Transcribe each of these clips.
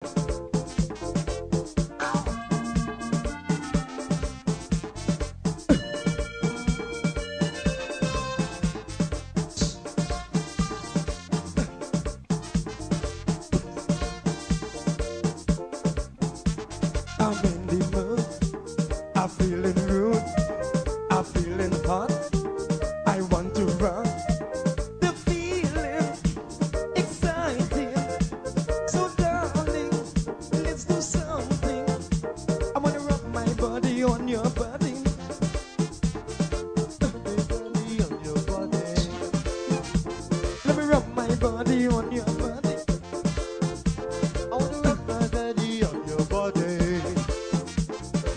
I'm in the mood, I'm feeling rude, I'm feeling hot, I want to run. The feeling exciting, so darling, let's do something. I wanna rub my body on your body. Body on your body. Let me rub my body on your body. I wanna rub my body on your body.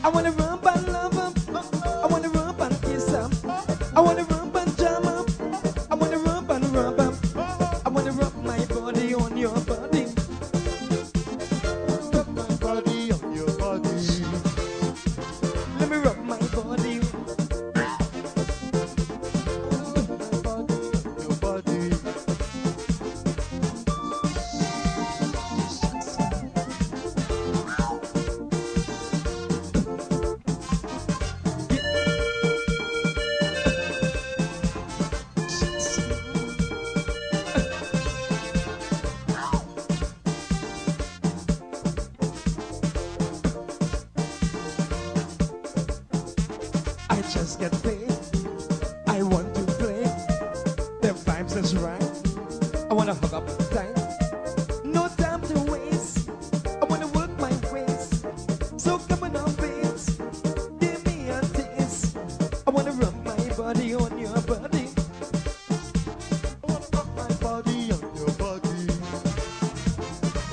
I wanna rub and love up. I wanna rub and kiss up. I wanna rub and jam up. I wanna rub and rub up. I wanna rub my body on your body. Rub my body on your body. Let me rub my body. Rub my body on your body. I just get paid. I want to play. The vibes is right. I wanna hug up tight. No time to waste. I wanna work my ways. So come on, babes. Give me a taste. I wanna rub my body on your body. I wanna rub my body on your body.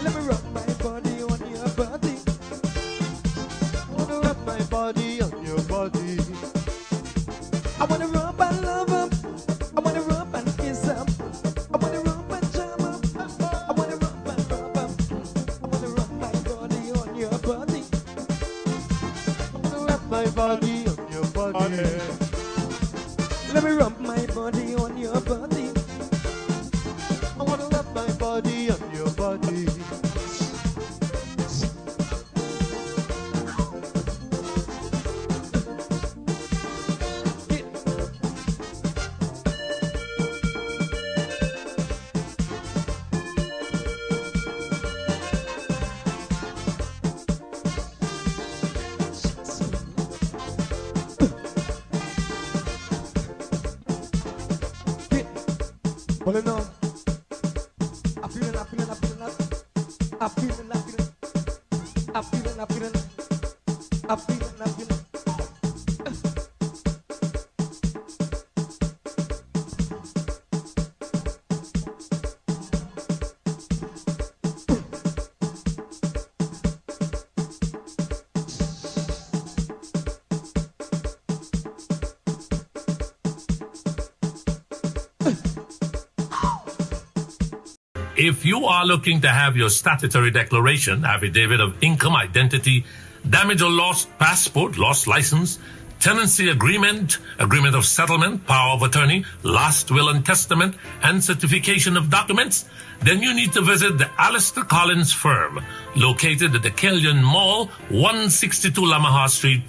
Let me rub my body on your body. I wanna rub my body on your body. I wanna rub and love up. I wanna rub and kiss up. I wanna rub and jam up. I wanna rub and rub up. I wanna rub my body on your body. I wanna rub my body on your body. Let me rub my body on your body. I wanna rub my body on your body. Pulling on. I'm feeling, I'm feeling, I'm feeling, I'm feeling, I'm feeling, I'm feeling, I'm feeling, I'm feeling, I'm feeling. If you are looking to have your statutory declaration, affidavit of income, identity, damage or lost passport, lost license, tenancy agreement, agreement of settlement, power of attorney, last will and testament, and certification of documents, then you need to visit the Alistair Collins firm, located at the Killian Mall, 162 Lamaha Street,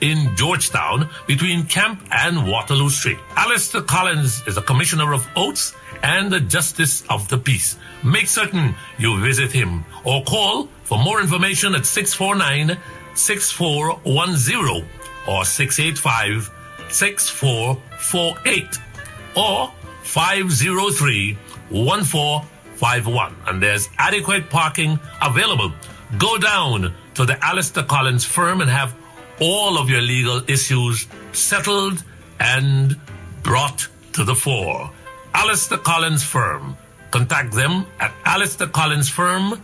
in Georgetown, between Camp and Waterloo Street. Alistair Collins is a commissioner of oaths and a justice of the peace. Make certain you visit him or call for more information at 649-6410 or 685-6448 or 503-1451. And there's adequate parking available. Go down to the Alistair Collins firm and have all of your legal issues settled and brought to the fore. Alistair Collins Firm. Contact them at Alistair Collins Firm.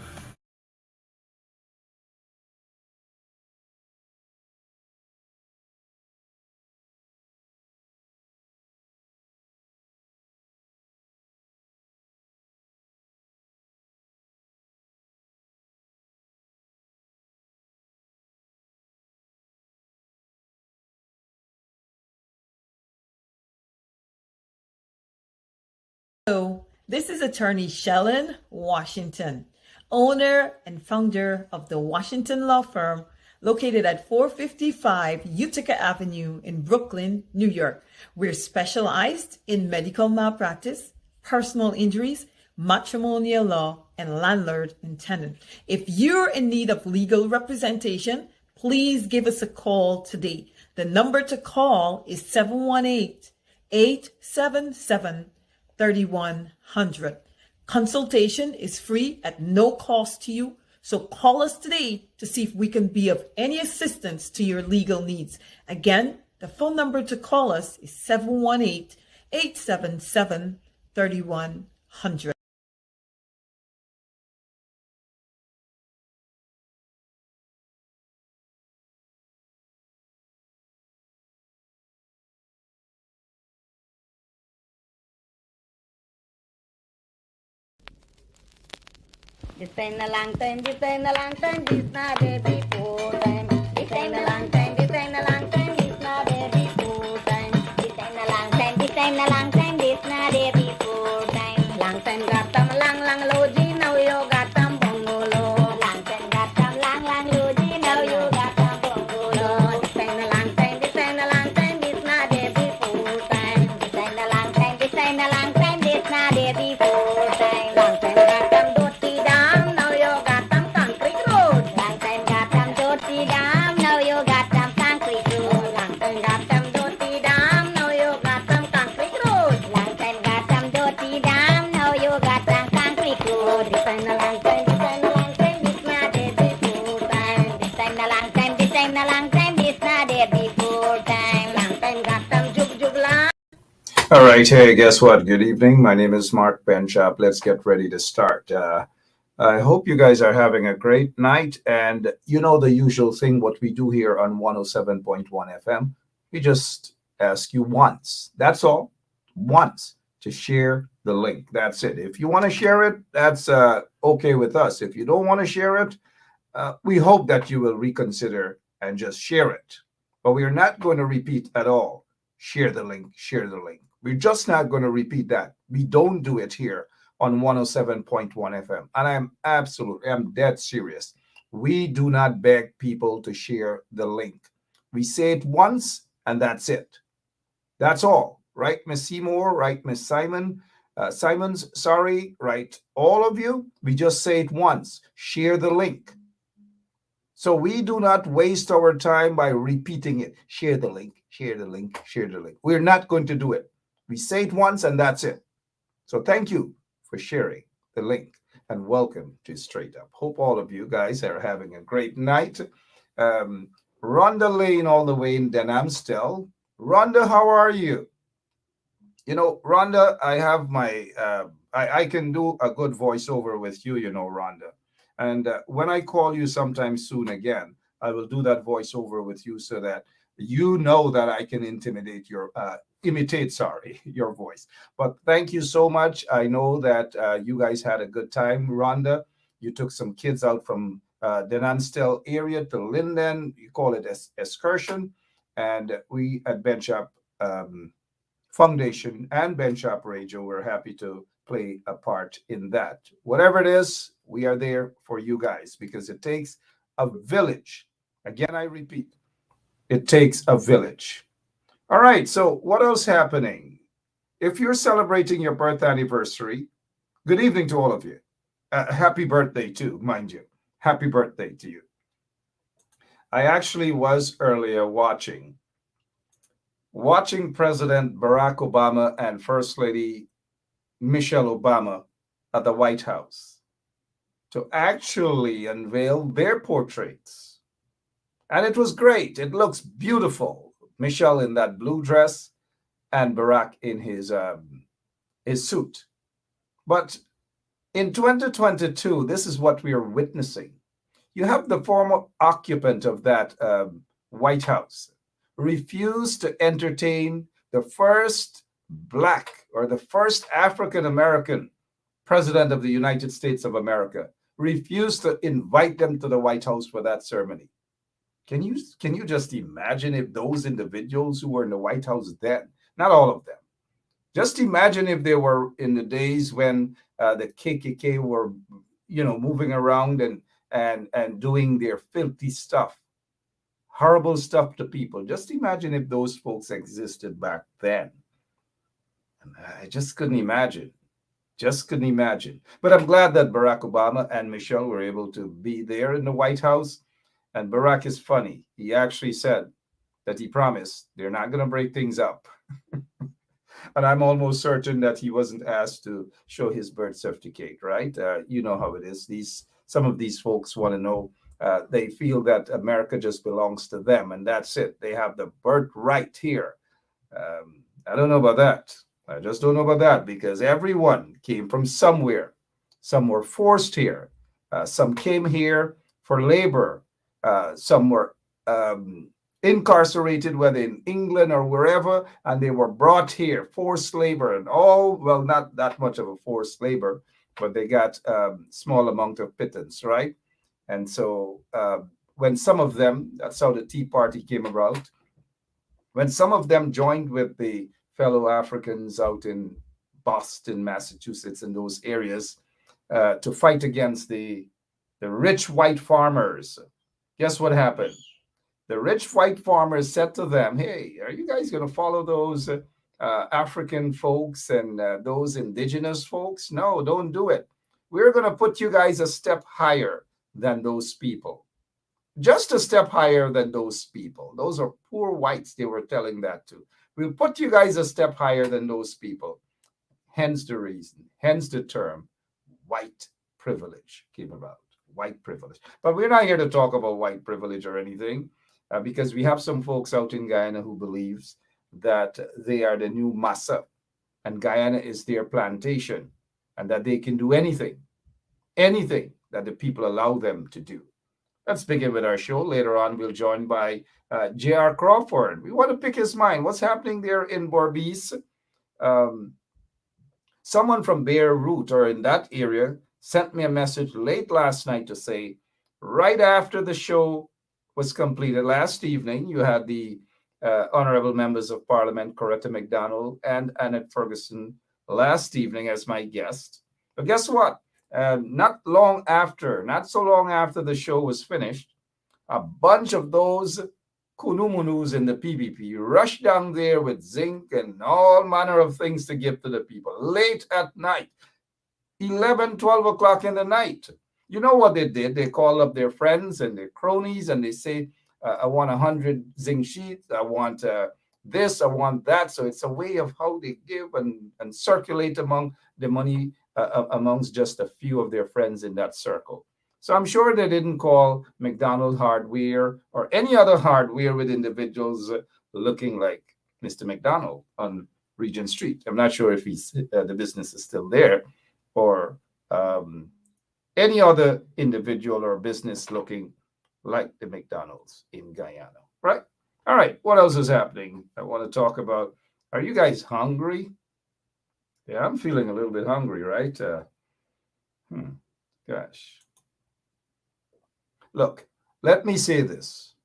Hello, this is attorney Shellen Washington. owner and founder of the Washington law firm located at 455 Utica Avenue in Brooklyn, New York. We're specialized in medical malpractice, personal injuries, matrimonial law, and landlord and tenant. If you're in need of legal representation, please give us a call today. The number to call is 718-877-3100. Consultation is free at no cost to you. So call us today to see if we can be of any assistance to your legal needs. Again, the phone number to call us is 718-877-3100. This ain't a long time, this ain't a long time, this not a before time. This ain't a long time, this ain't a long time, this not a before time. This ain't a long time, this ain't a long time, this not a before time. Long time got them lang loji, now you got them bongolo. Long time got them lang loji, now you got them bongolo. This ain't a long time, this ain't a long time, this not a before time. This ain't a long time, this ain't a long time, this not a before time. Long time got them dirty down, now you got them concrete road. Long time got them dirty down, now you got them concrete road. Long time got them dirty down, now you got them concrete road. Long time got them dirty down, now you got them concrete road. This ain't a long time, this ain't a long time, this not a before time. This ain't a long time, this ain't a long time, this not a before time. Long time got them jug long. All right, hey, guess what? Good evening. My name is Mark Benschop. Let's get ready to start. I hope you guys are having a great night. And you know the usual thing, what we do here on 107.1 FM. We just ask you once. That's all. Once to share the link. That's it. If you want to share it, that's okay with us. If you don't want to share it, we hope that you will reconsider and just share it. But we are not going to repeat at all. Share the link, share the link. We're just not going to repeat that. We don't do it here on 107.1 FM. And I'm dead serious. We do not beg people to share the link. We say it once and that's it. That's all. Right, Miss Seymour? Right, Miss Simons? Sorry, right? All of you, we just say it once. Share the link. So we do not waste our time by repeating it. Share the link, share the link, share the link. We're not going to do it. We say it once and that's it. So thank you for sharing the link and welcome to Straight Up. Hope all of you guys are having a great night. Rhonda Lane all the way in Denhamstel. Rhonda, how are you? You know, Rhonda, I have my, I can do a good voiceover with you, you know, Rhonda. And when I call you sometime soon again, I will do that voiceover with you so that you know that I can imitate your voice. But thank you so much. I know that you guys had a good time, Rhonda. You took some kids out from the Nanstel area to Linden. You call it excursion. And we at Benschop Foundation and Benschop Radio, we're happy to play a part in that. Whatever it is, we are there for you guys because it takes a village. Again, I repeat, it takes a village. All right, so what else happening? If you're celebrating your birth anniversary, good evening to all of you. Happy birthday too, mind you. Happy birthday to you. I actually was earlier watching President Barack Obama and First Lady Michelle Obama at the White House to actually unveil their portraits. And it was great. It looks beautiful. Michelle in that blue dress and Barack in his suit. But in 2022, this is what we are witnessing. You have the former occupant of that White House refuse to entertain the first Black or the first African-American president of the United States of America, refused to invite them to the White House for that ceremony. Can you just imagine if those individuals who were in the White House then, not all of them, just imagine if they were in the days when the KKK were, moving around and doing their filthy stuff, horrible stuff to people. Just imagine if those folks existed back then. And I just couldn't imagine. Just couldn't imagine. But I'm glad that Barack Obama and Michelle were able to be there in the White House. And Barack is funny. He actually said that he promised they're not going to break things up. And I'm almost certain that he wasn't asked to show his birth certificate, right? You know how it is. Some of these folks want to know. They feel that America just belongs to them, and that's it. They have the birthright here. I don't know about that. I just don't know about that, because everyone came from somewhere. Some were forced here. Some came here for labor. Some were incarcerated, whether in England or wherever, and they were brought here, forced labor, and well, not that much of a forced labor, but they got small amount of pittance, right? And so when some of them, that's how the Tea Party came about, when some of them joined with the fellow Africans out in Boston, Massachusetts, and those areas to fight against the rich white farmers, guess what happened? The rich white farmers said to them, hey, are you guys going to follow those African folks and those indigenous folks? No, don't do it. We're going to put you guys a step higher than those people. Just a step higher than those people. Those are poor whites they were telling that to. We'll put you guys a step higher than those people. Hence the reason, hence the term white privilege came about. White privilege. But we're not here to talk about white privilege or anything. Because we have some folks out in Guyana who believes that they are the new massa and Guyana is their plantation and that they can do anything that the people allow them to do. Let's begin with our show. Later on, we'll join by J.R. Crawford. We want to pick his mind. What's happening there in Berbice? Someone from Beirut or in that area sent me a message late last night to say, right after the show was completed last evening, you had the honorable members of Parliament, Coretta McDonald and Annette Ferguson, last evening as my guest. But guess what? Not so long after the show was finished, a bunch of those kunumunus in the PPP rushed down there with zinc and all manner of things to give to the people late at night, 11, 12 o'clock in the night. You know what they did? They called up their friends and their cronies and they say, I want 100 zinc sheets. I want this, I want that. So it's a way of how they give and circulate among the money amongst just a few of their friends in that circle. So I'm sure they didn't call McDonald Hardware or any other hardware with individuals looking like Mr. McDonald on Regent Street. I'm not sure if the business is still there or any other individual or business looking like the McDonald's in Guyana, right? All right, what else is happening? I want to talk about, are you guys hungry? Yeah, I'm feeling a little bit hungry, right? Gosh. Look, let me say this.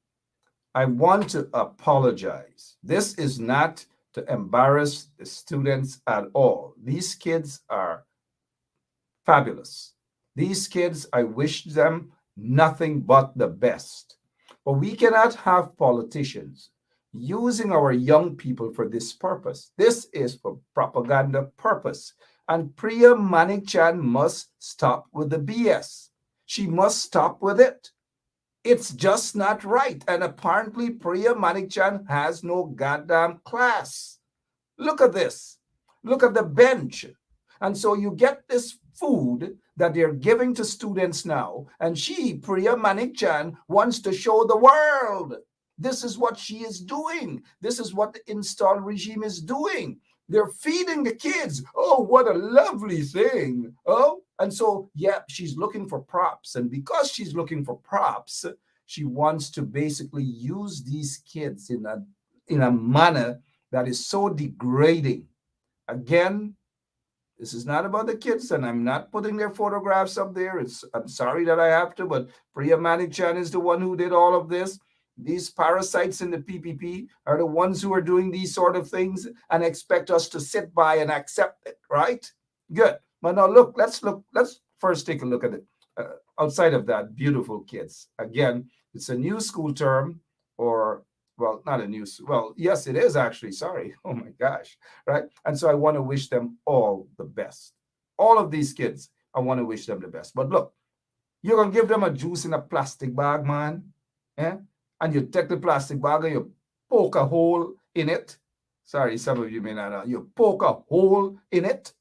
I want to apologize. This is not to embarrass the students at all. These kids are fabulous. These kids, I wish them nothing but the best. But we cannot have politicians using our young people for this purpose. This is for propaganda purpose. And Priya Manikchan must stop with the BS. She must stop with it. It's just not right. And apparently Priya Manikchan has no goddamn class. Look at this. Look at the bench. And so you get this food that they're giving to students now. And she, Priya Manikchan, wants to show the world. This is what she is doing. This is what the installed regime is doing. They're feeding the kids. Oh, what a lovely thing. Oh, and so, yeah, she's looking for props. And because she's looking for props, she wants to basically use these kids in a manner that is so degrading. Again, this is not about the kids, and I'm not putting their photographs up there. I'm sorry that I have to, but Priya Manikchan is the one who did all of this. These parasites in the PPP are the ones who are doing these sort of things and expect us to sit by and accept it, right? Good. But now let's first take a look at it. outside of that, beautiful kids. Again, it's a new school term, or well, not a new, well, yes, it is actually, sorry. Oh my gosh, right? And so I want to wish them all the best. All of these kids, I want to wish them the best. But look, you're going to give them a juice in a plastic bag, man. Yeah? And you take the plastic bag and you poke a hole in it. Sorry, some of you may not know. You poke a hole in it.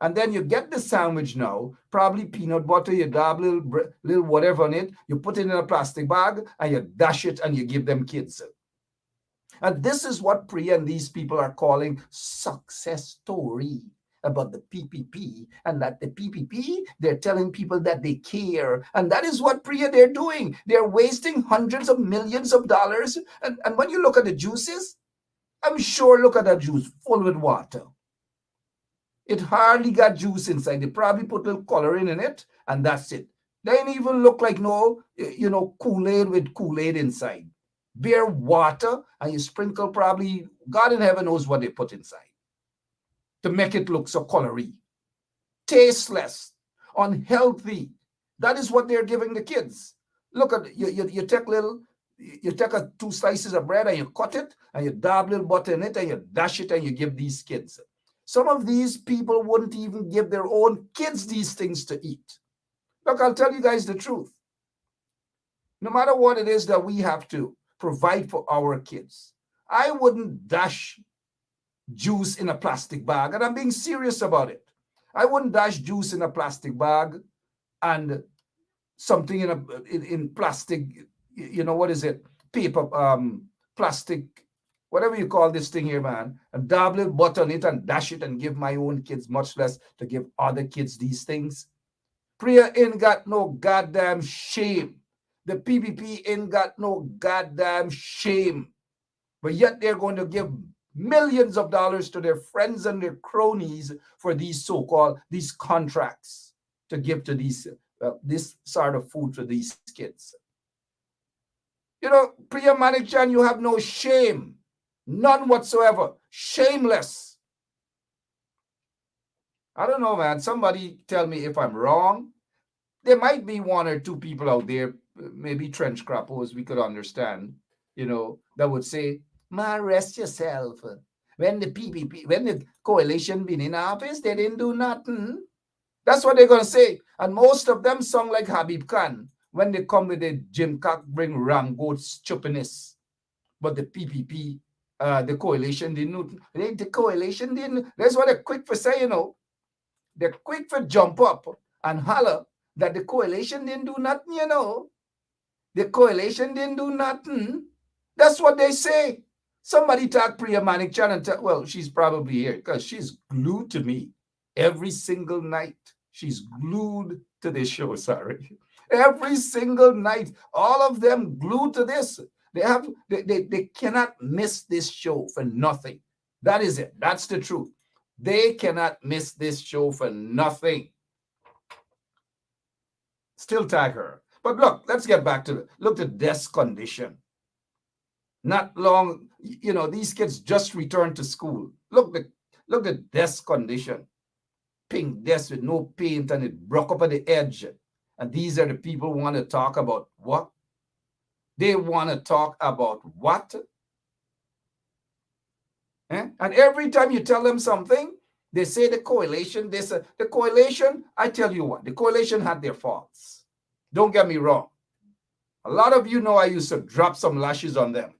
And then you get the sandwich now, probably peanut butter, you dab little whatever on it, you put it in a plastic bag and you dash it and you give them kids. And this is what Priya and these people are calling success story about the PPP, and that the PPP, they're telling people that they care. And that is what Priya, they're doing. They're wasting hundreds of millions of dollars. And when you look at the juices, I'm sure, look at that juice full with water. It hardly got juice inside. They probably put a little coloring in it, and that's it. They ain't even look like no, Kool-Aid with Kool-Aid inside. Bare water, and you sprinkle probably, God in heaven knows what they put inside to make it look so colory. Tasteless, unhealthy. That is what they're giving the kids. Look at, you take 2 slices of bread and you cut it, and you dab little butter in it, and you dash it, and you give these kids. Some of these people wouldn't even give their own kids these things to eat. Look, I'll tell you guys the truth. No matter what it is that we have to provide for our kids, I wouldn't dash juice in a plastic bag. And I'm being serious about it. I wouldn't dash juice in a plastic bag and something in plastic, what is it? Paper, plastic, whatever you call this thing here, man, and dab little butter on it and dash it and give my own kids, much less to give other kids these things. Priya ain't got no goddamn shame. The PPP ain't got no goddamn shame. But yet they're going to give millions of dollars to their friends and their cronies for these so-called, these contracts to give to these, this sort of food for these kids. Priya Manikchan, you have no shame. None whatsoever. Shameless. I don't know, man. Somebody tell me if I'm wrong. There might be 1 or 2 people out there, maybe trench crappos, we could understand, that would say, man, rest yourself. When the PPP, when the coalition been in office, they didn't do nothing. That's what they're going to say. And most of them sound like Habib Khan when they come with the Jim Cock bring ram goats stupidness. But the PPP, the coalition didn't. The coalition didn't. That's what they're quick for saying, They're quick for jump up and holler that the coalition didn't do nothing, The coalition didn't do nothing. That's what they say. Somebody talk Priya Manikchan and tell, well, she's probably here because she's glued to me every single night. She's glued to this show, sorry. Every single night, all of them glued to this. They cannot miss this show for nothing. That is it. That's the truth. They cannot miss this show for nothing. Still tag her. But look, let's get back to look at desk condition. Not long, these kids just returned to school. Look at desk condition. Pink desk with no paint and it broke up at the edge. And these are the people who want to talk about what? They want to talk about what? And every time you tell them something, they say the coalition, the coalition, I tell you what, the coalition had their faults. Don't get me wrong. A lot of you know I used to drop some lashes on them.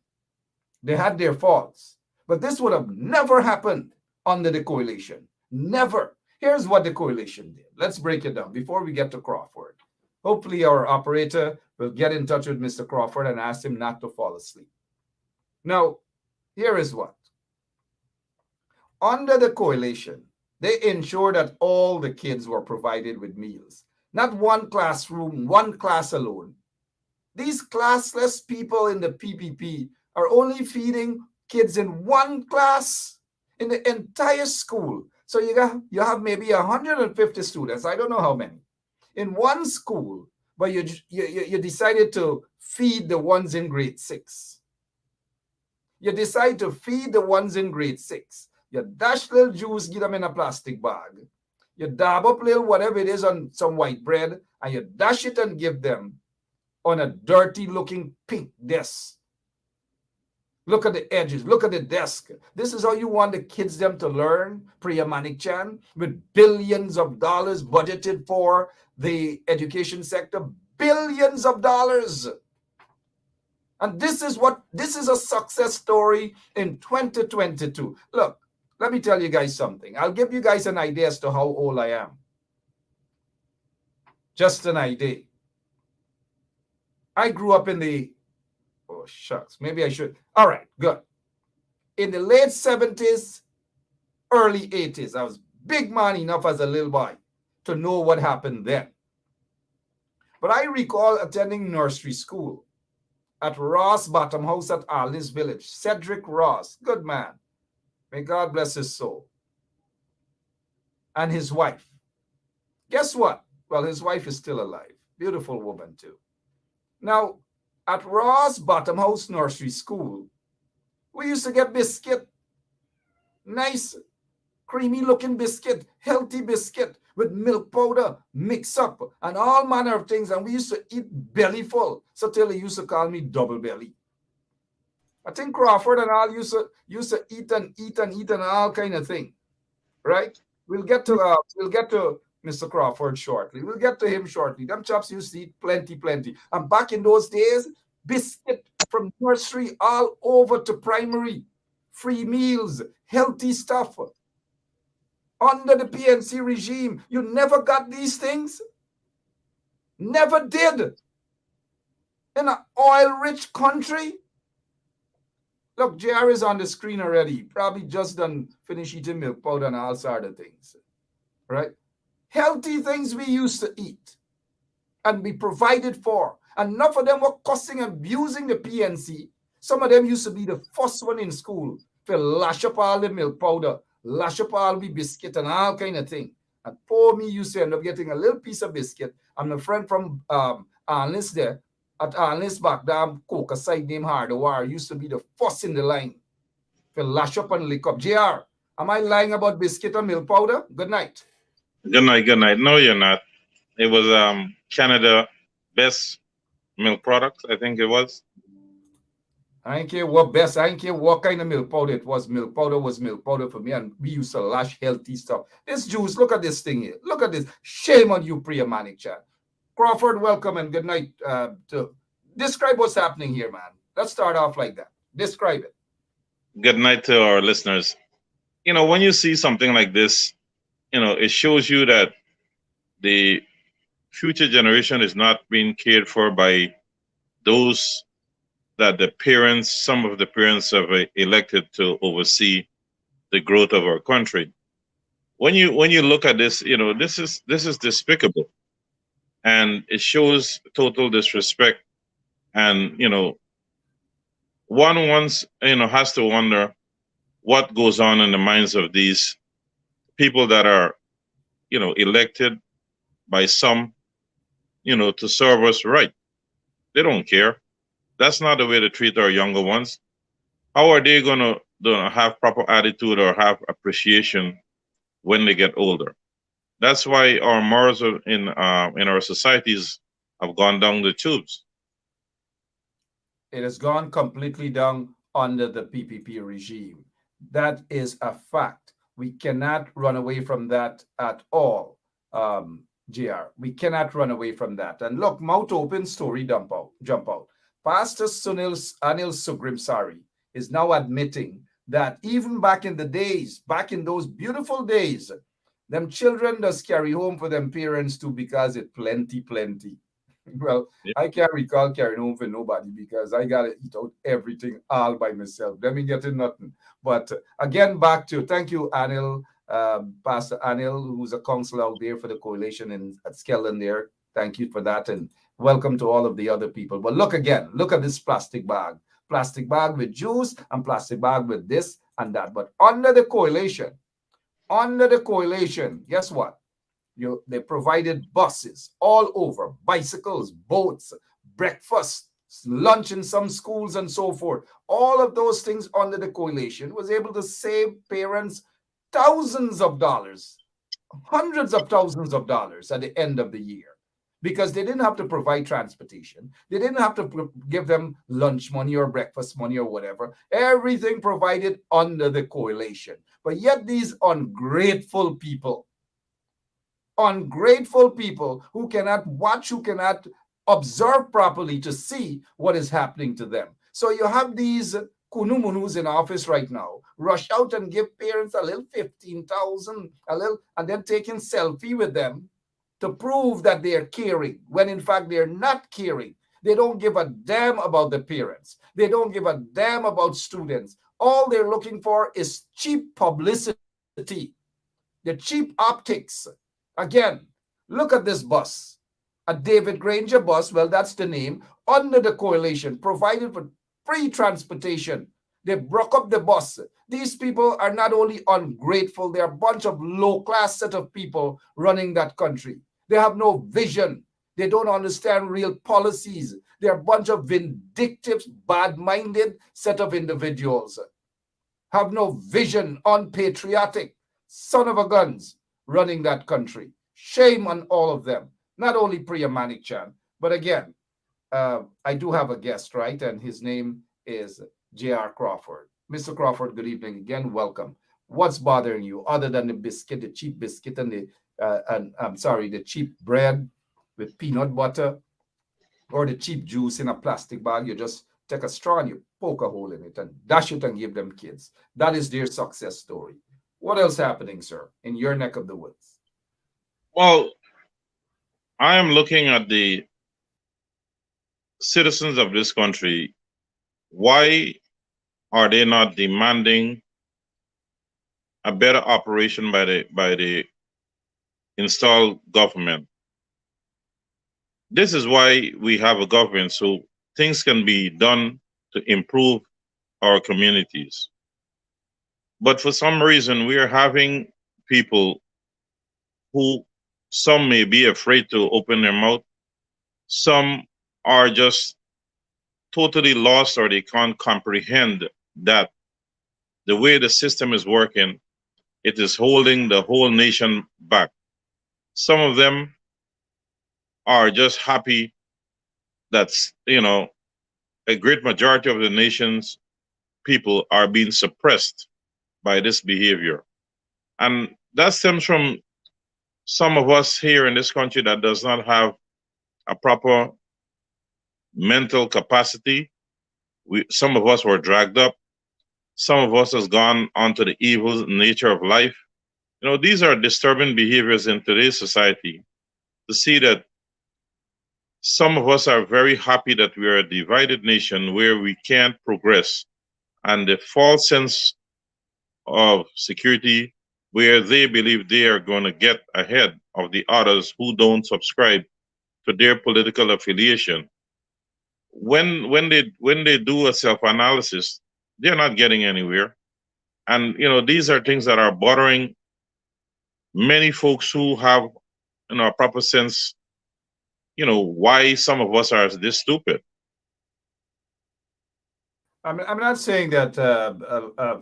They had their faults. But this would have never happened under the coalition. Never. Here's what the coalition did. Let's break it down before we get to Crawford. Hopefully our operator will get in touch with Mr. Crawford and ask him not to fall asleep. Now, here is what. Under the coalition, they ensured that all the kids were provided with meals. Not one classroom, one class alone. These classless people in the PPP are only feeding kids in one class in the entire school. So you have maybe 150 students, I don't know how many, in one school, but you decided to feed the ones in grade 6. You decide to feed the ones in grade 6. You dash little juice, give them in a plastic bag. You dab up little whatever it is on some white bread, and you dash it and give them on a dirty looking pink desk. Look at the edges. Look at the desk. This is how you want the kids them to learn, Priya Manik-chan, with billions of dollars budgeted for the education sector. Billions of dollars. And this is a success story in 2022. Look, let me tell you guys something. I'll give you guys an idea as to how old I am. Just an idea. I grew up in the, oh shucks, maybe I should. All right, good. In the late 70s, early 80s, I was big man enough as a little boy to know what happened then. But I recall attending nursery school at Ross Bottom House at Arliss Village. Cedric Ross, good man. May God bless his soul. And his wife. Guess what? Well, his wife is still alive. Beautiful woman too. Now, at Ross Bottom House Nursery School, we used to get biscuit. Nice, creamy looking biscuit, healthy biscuit with milk powder, mix up, and all manner of things. And we used to eat belly full. So till they used to call me double belly. I think Crawford and all used to eat and all kind of thing. Right? We'll get to Mr. Crawford shortly. We'll get to him shortly. Them chaps used to eat plenty. And back in those days, biscuit from nursery all over to primary. Free meals, healthy stuff. Under the PNC regime, you never got these things? Never did. In an oil-rich country? Look, JR is on the screen already. Probably just done finish eating milk powder and all sort of things. Right? Healthy things we used to eat and be provided for. And enough of them were cussing and abusing the PNC. Some of them used to be the first one in school to lash up all the milk powder, lash up all the biscuit and all kind of thing. And poor me used to end up getting a little piece of biscuit. I'm a friend from Arliss there. At Arliss back down, Coca side named Hardawar used to be the first in the line to lash up and lick up. JR, am I lying about biscuit and milk powder? Good night. Good night. No, you're not. It was Canada Best Milk Products, I think it was. I don't care what best, I don't care what kind of milk powder it was. Milk powder was milk powder for me, and we used to lash healthy stuff. This juice, look at this thing here. Look at this. Shame on you, Priya Manik-chan. Crawford, welcome and good night. To describe what's happening here, man. Let's start off like that. Describe it. Good night to our listeners. You know, when you see something like this, you know, it shows you that the future generation is not being cared for by those that some of the parents have elected to oversee the growth of our country. When you look at this, you know, this is despicable. And it shows total disrespect. And, you know, one has to wonder what goes on in the minds of these people that are, you know, elected by some, you know, to serve us right. They don't care. That's not the way to treat our younger ones. How are they going to have proper attitude or have appreciation when they get older? That's why our morals in our societies have gone down the tubes. It has gone completely down under the PPP regime. That is a fact. We cannot run away from that at all, JR. We cannot run away from that. And look, mouth open, story jump out. Pastor Anil Sugrimsari is now admitting that even back in those beautiful days, them children just carry home for them parents too because it plenty. Well, yeah. I can't recall carrying home for nobody because I got to eat out everything all by myself. Let me get in nothing. But again, back to, thank you, Anil, Pastor Anil, who's a counselor out there for the coalition at Skellen there. Thank you for that. And welcome to all of the other people. But look at this plastic bag with juice and plastic bag with this and that. But under the coalition, guess what? They provided buses all over, bicycles, boats, breakfast, lunch in some schools and so forth. All of those things under the coalition was able to save parents thousands of dollars hundreds of thousands of dollars at the end of the year because they didn't have to provide transportation. They didn't have to give them lunch money or breakfast money or whatever. Everything provided under the coalition. But yet these ungrateful people who cannot watch, who cannot observe properly to see what is happening to them. So you have these kunumunus in office right now, rush out and give parents a little 15,000, and then taking selfie with them to prove that they are caring, when in fact they're not caring. They don't give a damn about the parents. They don't give a damn about students. All they're looking for is cheap publicity, the cheap optics. Again, look at this bus, a David Granger bus. Well, that's the name, under the coalition, provided for free transportation. They broke up the bus. These people are not only ungrateful, they're a bunch of low-class set of people running that country. They have no vision. They don't understand real policies. They're a bunch of vindictive, bad-minded set of individuals. Have no vision, unpatriotic, son of a guns running that country. Shame on all of them. Not only Priya Manik-Chan, but again, I do have a guest, right? And his name is J.R. Crawford. Mr. Crawford, good evening again. Welcome. What's bothering you other than the biscuit, the cheap biscuit, and the cheap bread with peanut butter, or the cheap juice in a plastic bag? You just take a straw and you poke a hole in it and dash it and give them kids. That is their success story. What else happening, sir, in your neck of the woods? Well, I am looking at the citizens of this country. Why are they not demanding a better operation by the installed government? This is why we have a government, so things can be done to improve our communities. But for some reason, we are having people who, some may be afraid to open their mouth. Some are just totally lost, or they can't comprehend that the way the system is working, it is holding the whole nation back. Some of them are just happy that, a great majority of the nation's people are being suppressed by this behavior. And that stems from some of us here in this country that does not have a proper mental capacity. Some of us were dragged up. Some of us has gone onto the evil nature of life. These are disturbing behaviors in today's society. To see that some of us are very happy that we are a divided nation where we can't progress, and the false sense of security where they believe they are going to get ahead of the others who don't subscribe to their political affiliation. When they do a self-analysis, they're not getting anywhere. And these are things that are bothering many folks who have a proper sense, why some of us are this stupid. I'm not saying that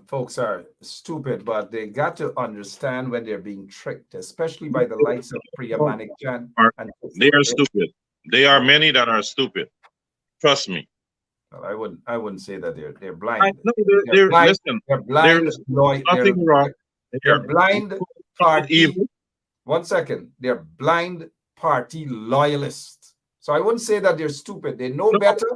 folks are stupid, but they got to understand when they're being tricked, especially by the likes of Priya Manik-Chan. They are stupid. There are many that are stupid. Trust me. Well, I wouldn't say that they're blind. They're blind. Listen, they're blind. There's nothing wrong. They're blind party. Evil. 1 second. They're blind party loyalists. So I wouldn't say that they're stupid. They know better.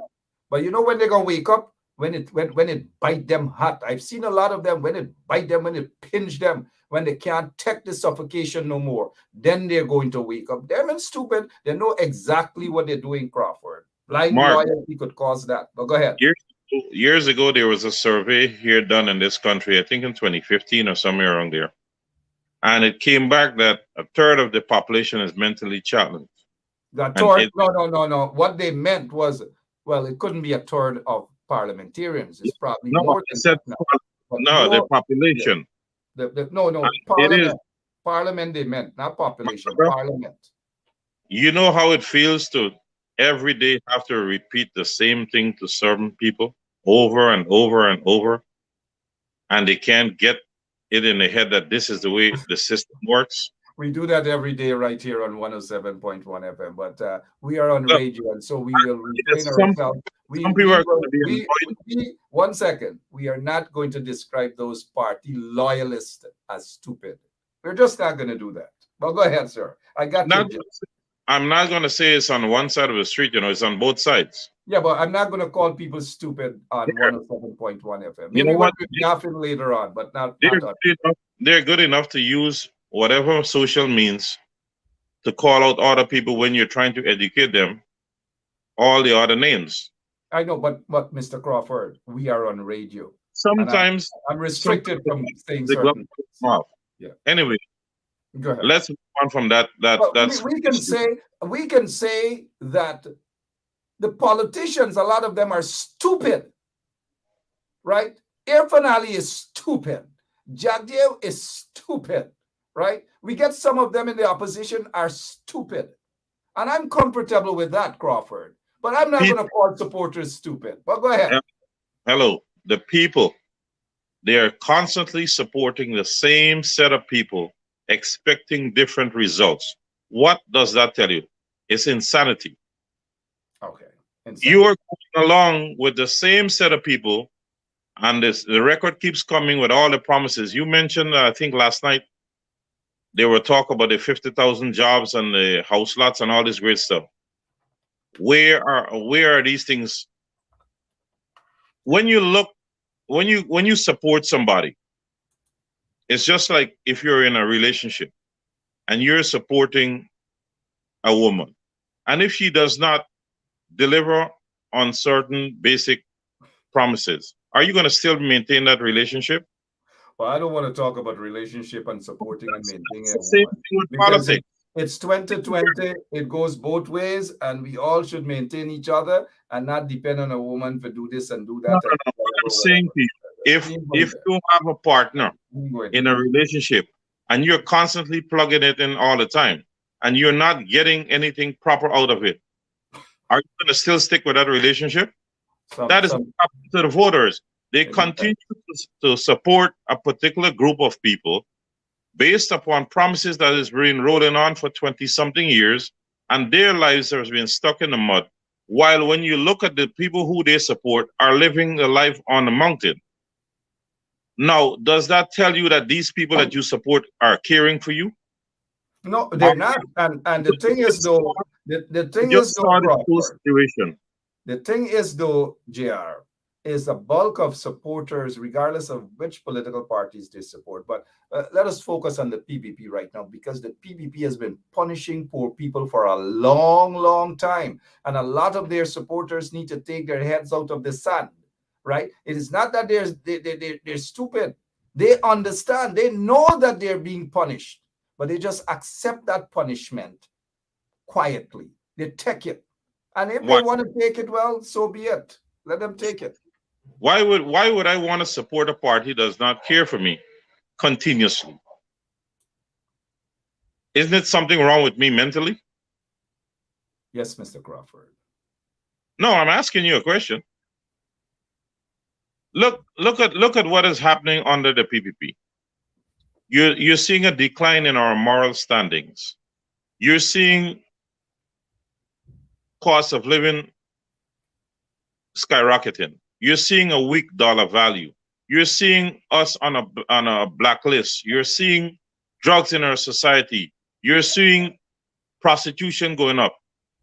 But when they're gonna wake up, when it bite them hot. I've seen a lot of them when it bite them, when it pinch them, when they can't take the suffocation no more. Then they're going to wake up. They're not stupid. They know exactly what they're doing, Crawford. Blind loyalty could cause that. But go ahead. Years ago, there was a survey here done in this country, I think in 2015 or somewhere around there. And it came back that a third of the population is mentally challenged. No. What they meant was, well, it couldn't be a third of parliamentarians. It's probably more than that. The population. Parliament. Parliament they meant, not population. Parliament. You know how it feels to every day have to repeat the same thing to certain people over and over and over, and they can't get it in their head that this is the way the system works. We do that every day right here on 107.1 FM, but we are on Look, radio, and so we will refrain some ourselves. some people are going to be We 1 second. We are not going to describe those party loyalists as stupid. We're just not going to do that. Well, go ahead, sir. I got not, you. I'm not going to say it's on one side of the street, it's on both sides. Yeah, but I'm not going to call people stupid on 107.1 FM. You Maybe know when what? we laughing later on, but not They're on. good enough, they're good enough to use whatever social means to call out other people when you're trying to educate them, all the other names. I know, but Mr. Crawford, we are on radio. Sometimes I'm restricted from saying the certain government things. off. Yeah. Anyway, Go ahead. let's move on from that. That's we can say that the politicians, a lot of them are stupid, right? Air Finale is stupid. Jagdev is stupid, right? We get some of them in the opposition are stupid. And I'm comfortable with that, Crawford. But I'm not going to call supporters stupid. But go ahead. Hello, the people, they are constantly supporting the same set of people, expecting different results. What does that tell you? It's insanity. Okay. You are going along with the same set of people, and the record keeps coming with all the promises. You mentioned, I think last night, they were talking about the 50,000 jobs and the house lots and all this great stuff. Where are these things? When you support somebody, it's just like if you're in a relationship and you're supporting a woman, and if she does not deliver on certain basic promises, are you going to still maintain that relationship? Well, I don't want to talk about relationship and supporting and maintaining a Same woman. thing with Because politics. it's 2020. It goes both ways, and we all should maintain each other and not depend on a woman to do this and do that. No. I'm saying to you, if you have a partner in a relationship and you're constantly plugging it in all the time and you're not getting anything proper out of it, are you going to still stick with that relationship? That is up to the voters. They continue to support a particular group of people based upon promises that has been rolling on for 20-something years, and their lives have been stuck in the mud. While when you look at the people who they support are living a life on the mountain. Now, does that tell you that these people that you support are caring for you? No, they're not. And the thing is, though, the thing is, though, JR, is the bulk of supporters, regardless of which political parties they support. But let us focus on the PPP right now, because the PPP has been punishing poor people for a long, long time. And a lot of their supporters need to take their heads out of the sand, right? It is not that they're stupid. They understand. They know that they're being punished, but they just accept that punishment quietly. They take it. And if they want to take it, well, so be it. Let them take it. Why would I want to support a party that does not care for me continuously? Isn't it something wrong with me mentally? Yes, Mr. Crawford. No, I'm asking you a question. Look at what is happening under the PPP. You're seeing a decline in our moral standings. You're seeing cost of living skyrocketing. You're seeing a weak dollar value. You're seeing us on a blacklist. You're seeing drugs in our society. You're seeing prostitution going up.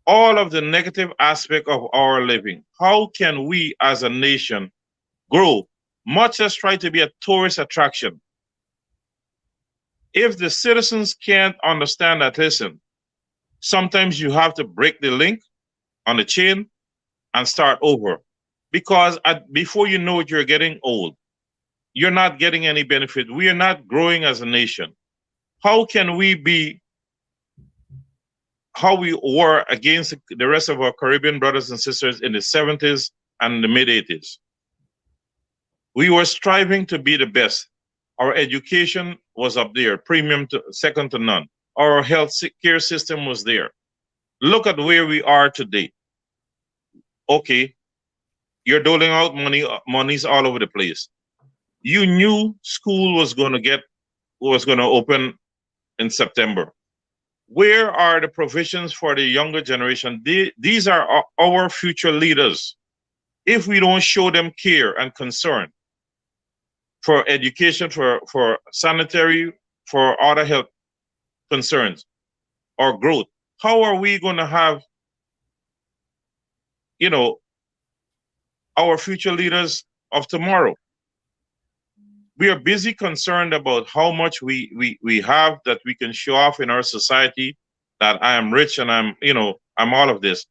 All of the negative aspect of our living. How can we as a nation grow, much as try to be a tourist attraction? If the citizens can't understand that, listen, sometimes you have to break the link on the chain and start over. Because before you know it, you're getting old. You're not getting any benefit. We are not growing as a nation. How can we be how we were against the rest of our Caribbean brothers and sisters in the 70s and the mid-80s? We were striving to be the best. Our education was up there, premium to second to none. Our health care system was there. Look at where we are today. Okay, you're doling out monies all over the place. You knew school was going to open in September. Where are the provisions for the younger generation? These are our future leaders. If we don't show them care and concern for education, for sanitary, for other health concerns or growth, how are we going to have, our future leaders of tomorrow? We are busy concerned about how much we have that we can show off in our society, that I am rich and I'm all of this.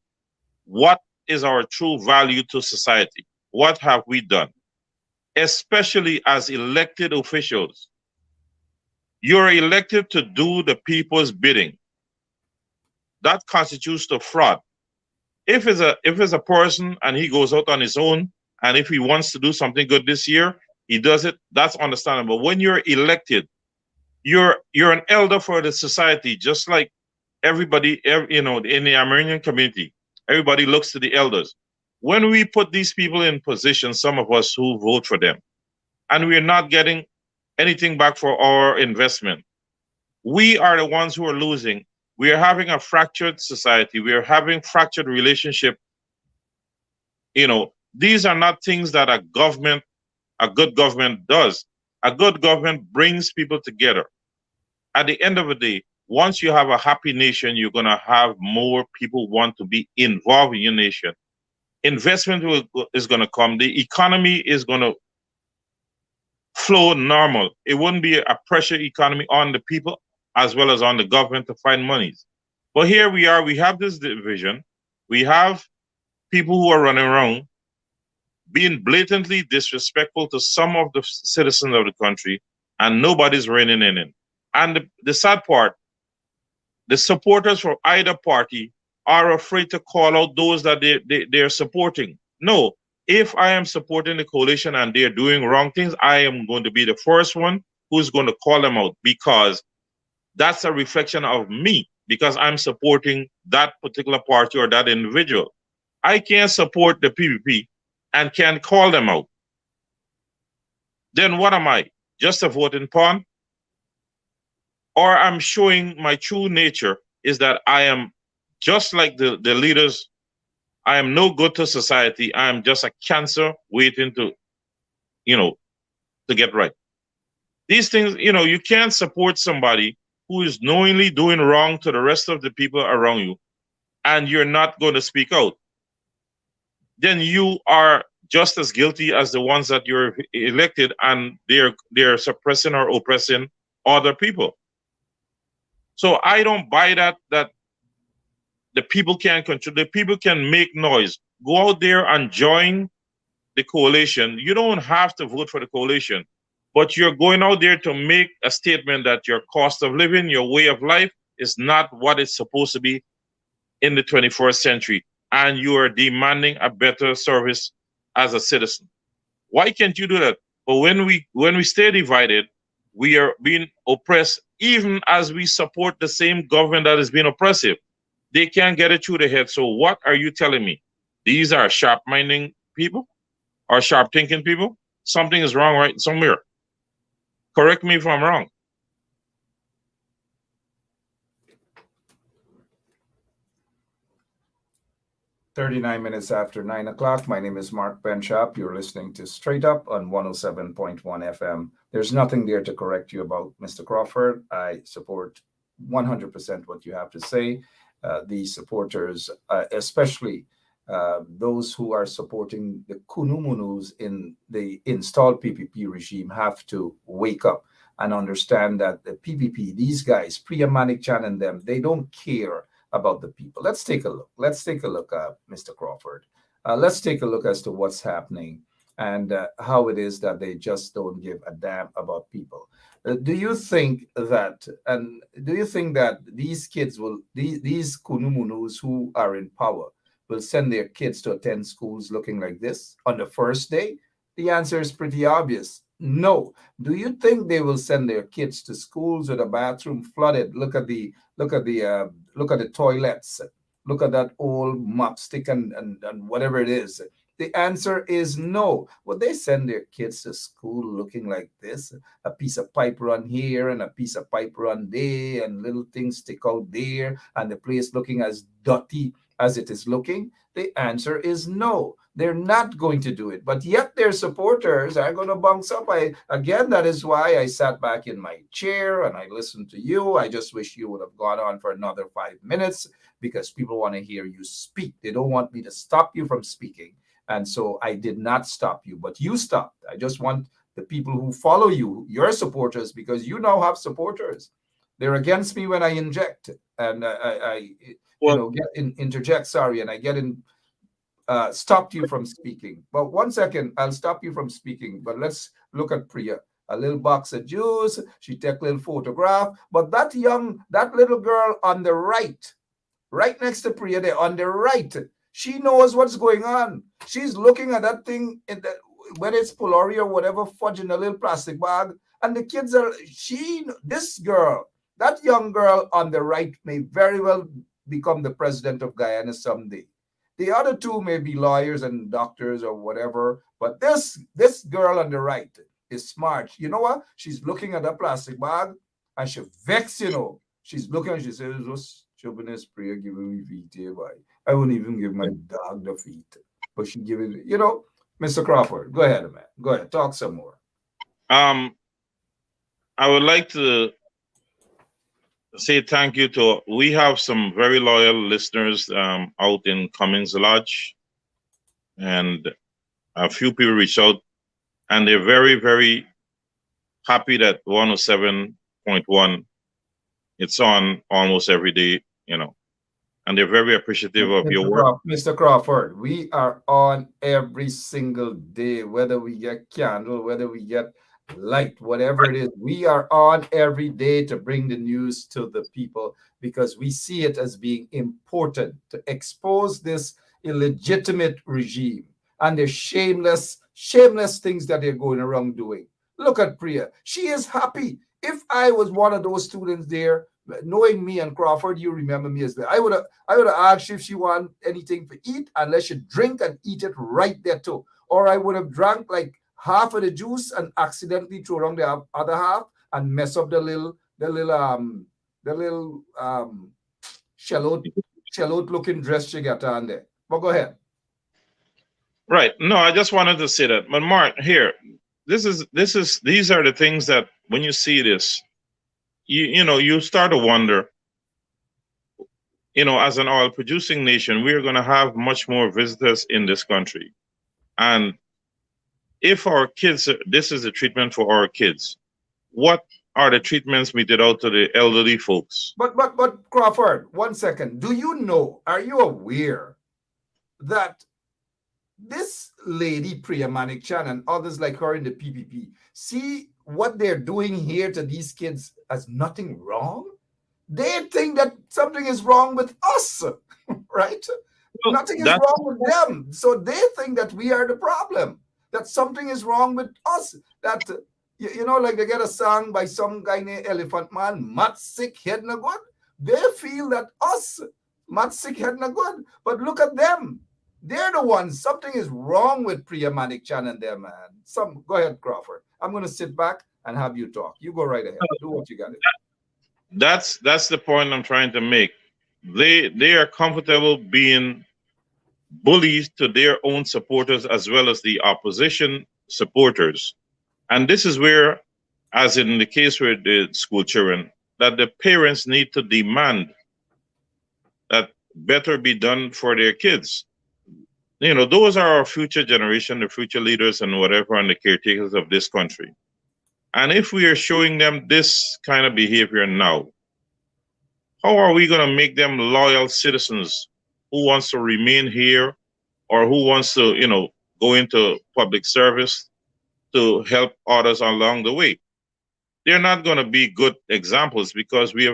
What is our true value to society? What have we done? Especially as elected officials. You're elected to do the people's bidding. That constitutes the fraud. If it's a person and he goes out on his own, and if he wants to do something good this year, he does it, that's understandable. When you're elected, you're an elder for the society, just like everybody, in the Armenian community. Everybody looks to the elders. When we put these people in position, some of us who vote for them, and we're not getting anything back for our investment, we are the ones who are losing. We are having a fractured society. We are having fractured relationship. These are not things that a good government does. A good government brings people together. At the end of the day, once you have a happy nation, you're going to have more people want to be involved in your nation. Investment is going to come. The economy is going to flow normal. It wouldn't be a pressure economy on the people as well as on the government to find monies. But here we are. We have this division. We have people who are running around being blatantly disrespectful to some of the citizens of the country, and nobody's reining in it. And the sad part, the supporters for either party are afraid to call out those that they're supporting. No, if I am supporting the coalition and they're doing wrong things, I am going to be the first one who's going to call them out, because that's a reflection of me, because I'm supporting that particular party or that individual. I can't support the PPP and can't call them out. Then what am I? Just a voting pawn? Or I'm showing my true nature is that I am just like the leaders. I am no good to society. I am just a cancer waiting to get right. These things, you can't support somebody who is knowingly doing wrong to the rest of the people around you, and you're not going to speak out. Then you are just as guilty as the ones that you're elected, and they're suppressing or oppressing other people. So I don't buy that the people can control, the people can make noise. Go out there and join the coalition. You don't have to vote for the coalition, but you're going out there to make a statement that your cost of living, your way of life is not what it's supposed to be in the 21st century. And you are demanding a better service as a citizen. Why can't you do that? But when we stay divided, we are being oppressed, even as we support the same government that is being oppressive. They can't get it through their head. So what are you telling me? These are sharp-minded people or sharp-thinking people? Something is wrong right somewhere. Correct me if I'm wrong. "39 minutes after 9 o'clock. My name is Mark Benschop. You're listening to Straight Up on 107.1 FM. There's nothing there to correct you about, Mr. Crawford. I support 100% what you have to say. The supporters, especially those who are supporting the Kunumunus in the installed PPP regime, have to wake up and understand that the PPP, these guys, Priya Manikchan and them, they don't care about the people. Let's take a look. Mr. Crawford. Let's take a look as to what's happening and how it is that they just don't give a damn about people. Do you think that these kids these Kunumunus who are in power will send their kids to attend schools looking like this on the first day? The answer is pretty obvious. No. Do you think they will send their kids to schools with a bathroom flooded? Look at the toilets. Look at that old mop stick and whatever it is. The answer is no. Well, they send their kids to school looking like this, a piece of pipe run here and a piece of pipe run there, and little things stick out there, and the place looking as dirty as it is looking. The answer is no. They're not going to do it. But yet their supporters are going to bounce up. Again, that is why I sat back in my chair and I listened to you. I just wish you would have gone on for another 5 minutes, because people want to hear you speak. They don't want me to stop you from speaking. And so I did not stop you, but you stopped. I just want the people who follow you, your supporters, because you now have supporters. They're against me when I inject, and interject. Sorry, and I get in. Stopped you from speaking. But 1 second, I'll stop you from speaking. But let's look at Priya. A little box of juice. She take a little photograph. But that little girl on the right next to Priya, there on the right, she knows what's going on. She's looking at that thing whether it's Polari or whatever, fudge in a little plastic bag. And the kids that young girl on the right may very well become the president of Guyana someday. The other two may be lawyers and doctors or whatever, but this girl on the right is smart. You know what? She's looking at that plastic bag and she vexed, She's looking and she says, "What's chauvinist Priya giving me feet, boy? I wouldn't even give my dog the feet." But she giving it, Mr. Crawford, go ahead, man. Go ahead, talk some more. I would like to say thank you we have some very loyal listeners out in Cummins Lodge, and a few people reached out, and they're very, very happy that 107.1, it's on almost every day, and they're very appreciative of your work. Mr. Crawford, we are on every single day, whether we get candle, whether we get light, whatever it is, we are on every day to bring the news to the people, because we see it as being important to expose this illegitimate regime and the shameless things that they're going around doing. Look at Priya. She is happy. If I was one of those students there, knowing me and Crawford, you remember me as well, I would have asked if she want anything to eat, and let she drink and eat it right there too. Or I would have drank like half of the juice and accidentally throw around the other half and mess up the little shallot looking dress she got on there. But go ahead. Right. No, I just wanted to say that. But Mark, here, these are the things that when you see this, you start to wonder, as an oil producing nation, we're going to have much more visitors in this country. And if our kids, this is the treatment for our kids, what are the treatments we did out to the elderly folks? But Crawford, 1 second. Are you aware that this lady, Priya Manikchan, and others like her in the PPP, see what they're doing here to these kids as nothing wrong? They think that something is wrong with us, right? Well, nothing is wrong with them. So they think that we are the problem, that something is wrong with us. That, like they get a song by some guy named Elephant Man, Mat sick, head no good. They feel that us, Mat sick, head no good. But look at them. They're the ones. Something is wrong with Priya Manikchan and them, man. Go ahead, Crawford. I'm going to sit back and have you talk. You go right ahead. Do what you got to do. That's the point I'm trying to make. They are comfortable being bullies to their own supporters as well as the opposition supporters. And this is where, as in the case with the school children, that the parents need to demand that better be done for their kids. Those are our future generation, the future leaders and whatever, and the caretakers of this country. And if we are showing them this kind of behavior now, how are we going to make them loyal citizens who wants to remain here or who wants to, go into public service to help others along the way? They're not going to be good examples because we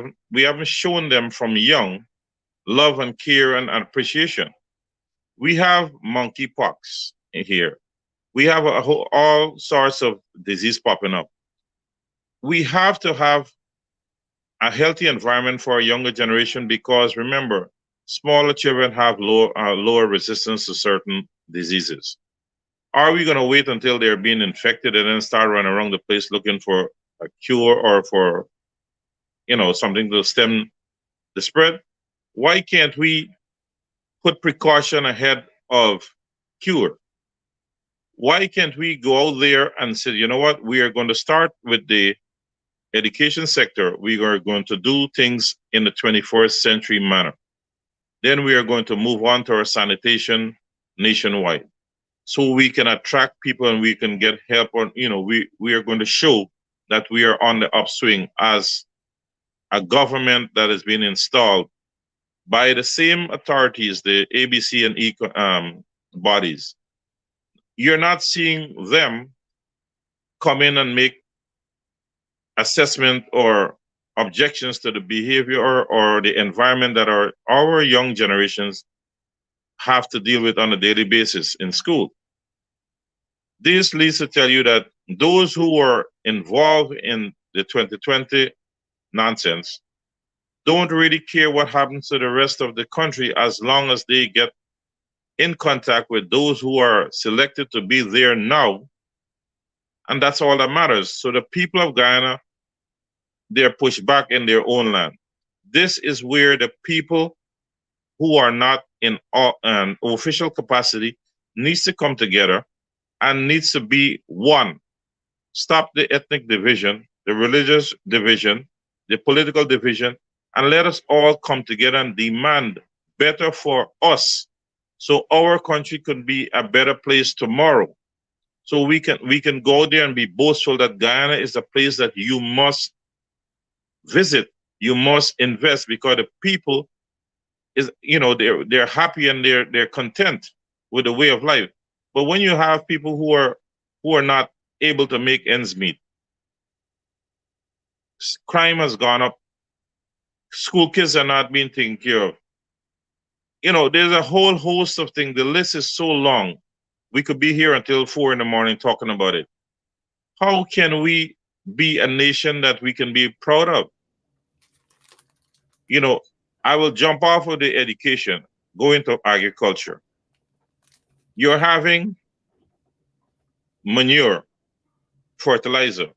haven't shown them from young love and care and appreciation. We have monkeypox here. We have all sorts of disease popping up. We have to have a healthy environment for a younger generation because remember, smaller children have lower resistance to certain diseases. Are we going to wait until they're being infected and then start running around the place looking for a cure or for, something to stem the spread? Why can't we put precaution ahead of cure? Why can't we go out there and say, you know what, we are going to start with the education sector. We are going to do things in the 21st century manner. Then we are going to move on to our sanitation nationwide. So we can attract people and we can get help on, we are going to show that we are on the upswing as a government that has been installed by the same authorities, the ABC and ECO bodies. You're not seeing them come in and make assessment or objections to the behavior or the environment that our young generations have to deal with on a daily basis in school. This leads to tell you that those who are involved in the 2020 nonsense don't really care what happens to the rest of the country as long as they get in contact with those who are selected to be there now. And that's all that matters. So the people of Guyana, they're pushed back in their own land. This is where the people who are not in an official capacity needs to come together and needs to be one. Stop the ethnic division, the religious division, the political division, and let us all come together and demand better for us so our country can be a better place tomorrow. So we can go there and be boastful that Guyana is a place that you must visit, you must invest, because the people is, they're happy and they're content with the way of life. But when you have people who are not able to make ends meet, crime has gone up, school kids are not being taken care of. There's a whole host of things. The list is so long. We could be here until 4 a.m. talking about it. How can we be a nation that we can be proud of? I will jump off of the education, go into agriculture. You're having manure, fertilizer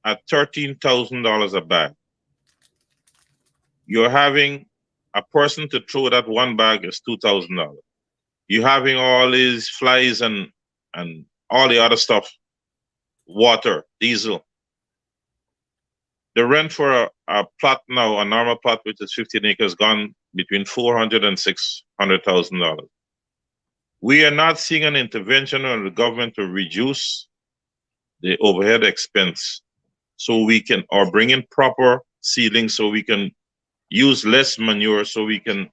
at $13,000 a bag. You're having a person to throw that one bag is $2,000. You're having all these flies and all the other stuff, water, diesel. The rent for a plot now, a normal plot which is 15 acres, gone between $400,000 and $600,000. We are not seeing an intervention on the government to reduce the overhead expense, so we can, or bring in proper seedlings so we can use less manure, so we can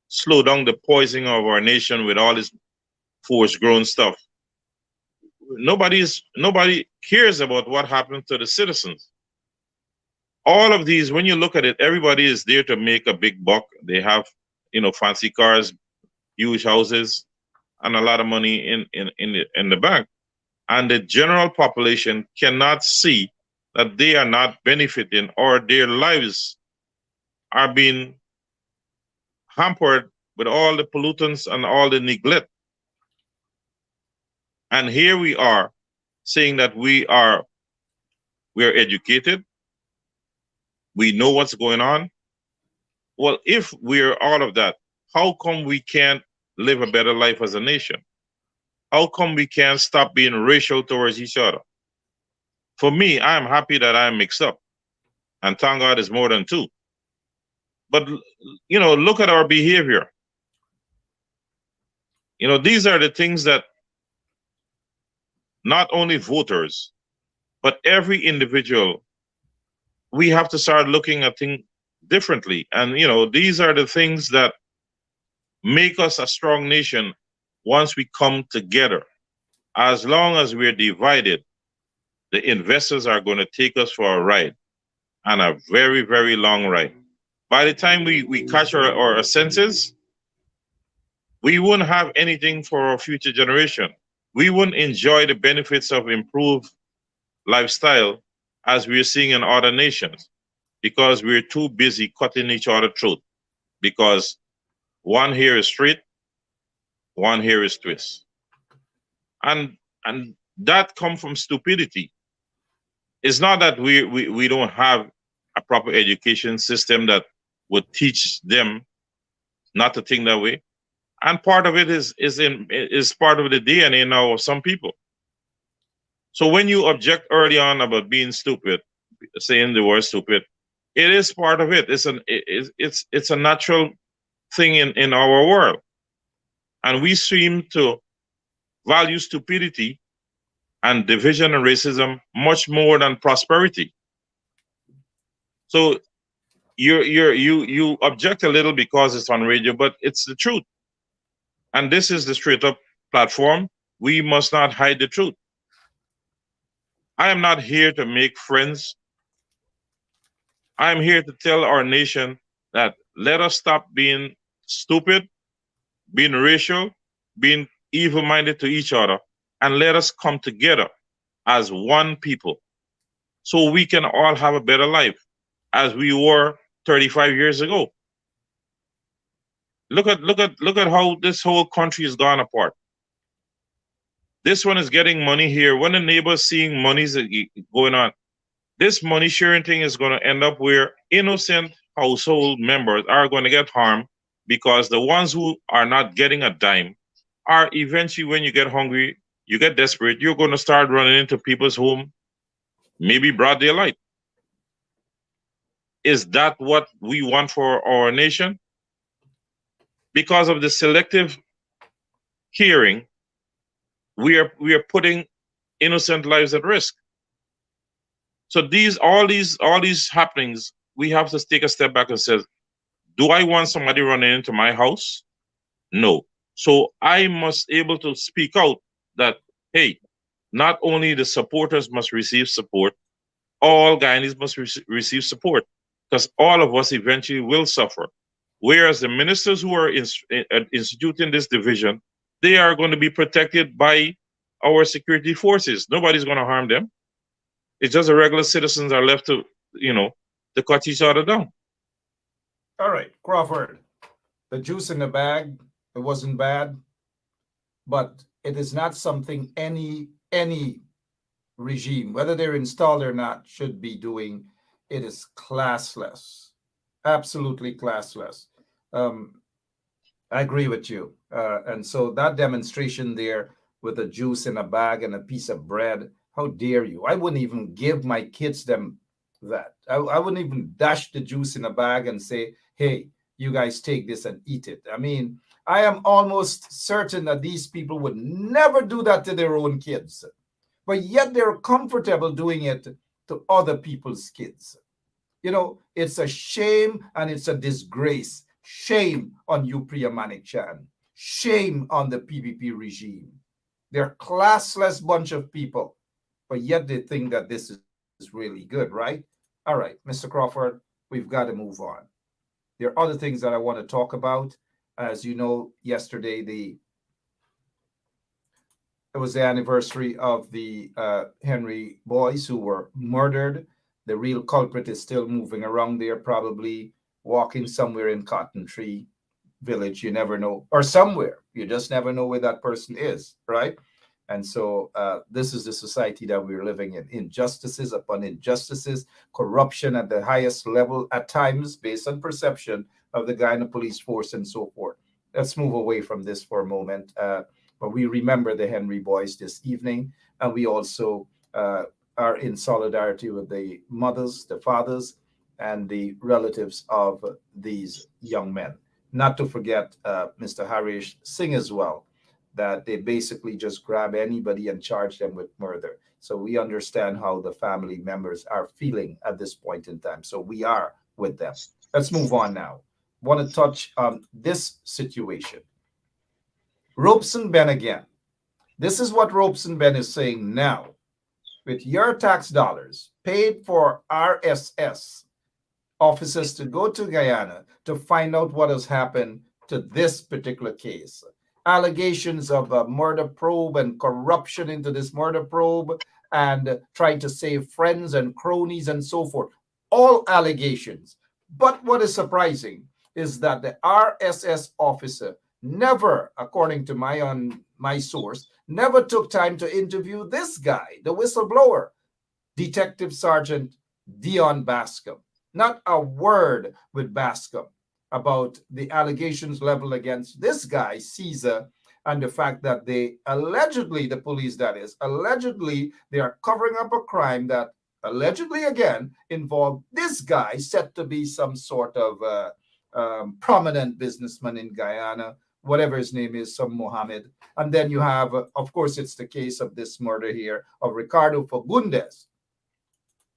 slow down the poisoning of our nation with all this forced grown stuff. Nobody cares about what happened to the citizens. All of these, when you look at it, everybody is there to make a big buck. They have, fancy cars, huge houses, and a lot of money in the bank. And the general population cannot see that they are not benefiting, or their lives are being hampered with all the pollutants and all the neglect. And here we are saying that we are educated, we know what's going on. Well, if we're all of that, how come we can't live a better life as a nation? How come we can't stop being racial towards each other? For me, I'm happy that I'm mixed up, and thank God it's more than two. But, look at our behavior. These are the things that not only voters, but every individual, we have to start looking at things differently. And, these are the things that make us a strong nation once we come together. As long as we're divided, the investors are going to take us for a ride, and a very, very long ride. By the time we catch our senses, we wouldn't have anything for our future generation. We wouldn't enjoy the benefits of improved lifestyle as we're seeing in other nations, because we're too busy cutting each other's throat, because One here is straight, one here is twist. And that comes from stupidity. It's not that we don't have a proper education system that would teach them not to think that way. And part of it is part of the DNA now of some people. So when you object early on about being stupid, saying the word stupid, it is part of it. It's a natural thing in our world. And we seem to value stupidity and division and racism much more than prosperity. So you object a little because it's on radio, but it's the truth. And this is the straight up platform. We must not hide the truth. I am not here to make friends. I am here to tell our nation that let us stop being stupid, being racial, being evil-minded to each other, and let us come together as one people so we can all have a better life as we were 35 years ago. Look at how this whole country has gone apart. This one is getting money here. When the neighbor's seeing money's going on, this money sharing thing is going to end up where innocent household members are going to get harmed, because the ones who are not getting a dime are eventually, when you get hungry, you get desperate, you're going to start running into people's home, maybe broad daylight. Is that what we want for our nation? Because of the selective hearing, we are putting innocent lives at risk. So all these happenings, we have to take a step back and say, do I want somebody running into my house? No. So I must able to speak out that, hey, not only the supporters must receive support, all Guyanese must receive support, because all of us eventually will suffer. Whereas the ministers who are instituting this division, they are going to be protected by our security forces. Nobody's going to harm them. It's just the regular citizens are left to, to cut each other down. All right, Crawford, the juice in the bag, it wasn't bad, but it is not something any regime, whether they're installed or not, should be doing. It is classless, absolutely classless. I agree with you. And so that demonstration there with a juice in a bag and a piece of bread, how dare you? I wouldn't even give my kids them that. I wouldn't even dash the juice in a bag and say, hey, you guys take this and eat it. I mean, I am almost certain that these people would never do that to their own kids, but yet they're comfortable doing it to other people's kids. It's a shame and it's a disgrace. Shame on you, Priya Manik-Chan. Shame on the PPP regime. They're a classless bunch of people, but yet they think that this is really good, right? All right, Mr. Crawford, we've got to move on. There are other things that I want to talk about. As you know, yesterday, it was the anniversary of the Henry boys who were murdered. The real culprit is still moving around there, probably walking somewhere in Cotton Tree Village. You never know, or somewhere. You just never know where that person is, right? And so this is the society that we're living in. Injustices upon injustices, corruption at the highest level at times based on perception of the Guyana police force and so forth. Let's move away from this for a moment. But we remember the Henry boys this evening, and we also are in solidarity with the mothers, the fathers, and the relatives of these young men. Not to forget Mr. Harish Singh as well, that they basically just grab anybody and charge them with murder. So we understand how the family members are feeling at this point in time. So we are with them. Let's move on now. Want to touch on this situation. Robeson Ben again. This is what Robeson Ben is saying now. With your tax dollars paid for RSS officers to go to Guyana to find out what has happened to this particular case. Allegations of a murder probe and corruption into this murder probe and trying to save friends and cronies and so forth. All allegations. But what is surprising is that the RSS officer never, according to my source, never took time to interview this guy, the whistleblower, Detective Sergeant Dion Bascom. Not a word with Bascom about the allegations leveled against this guy, Caesar, and the fact that they allegedly, the police that is, allegedly they are covering up a crime that allegedly again involved this guy, said to be some sort of prominent businessman in Guyana, whatever his name is, some Mohammed. And then you have, of course, it's the case of this murder here of Ricardo Fagundes.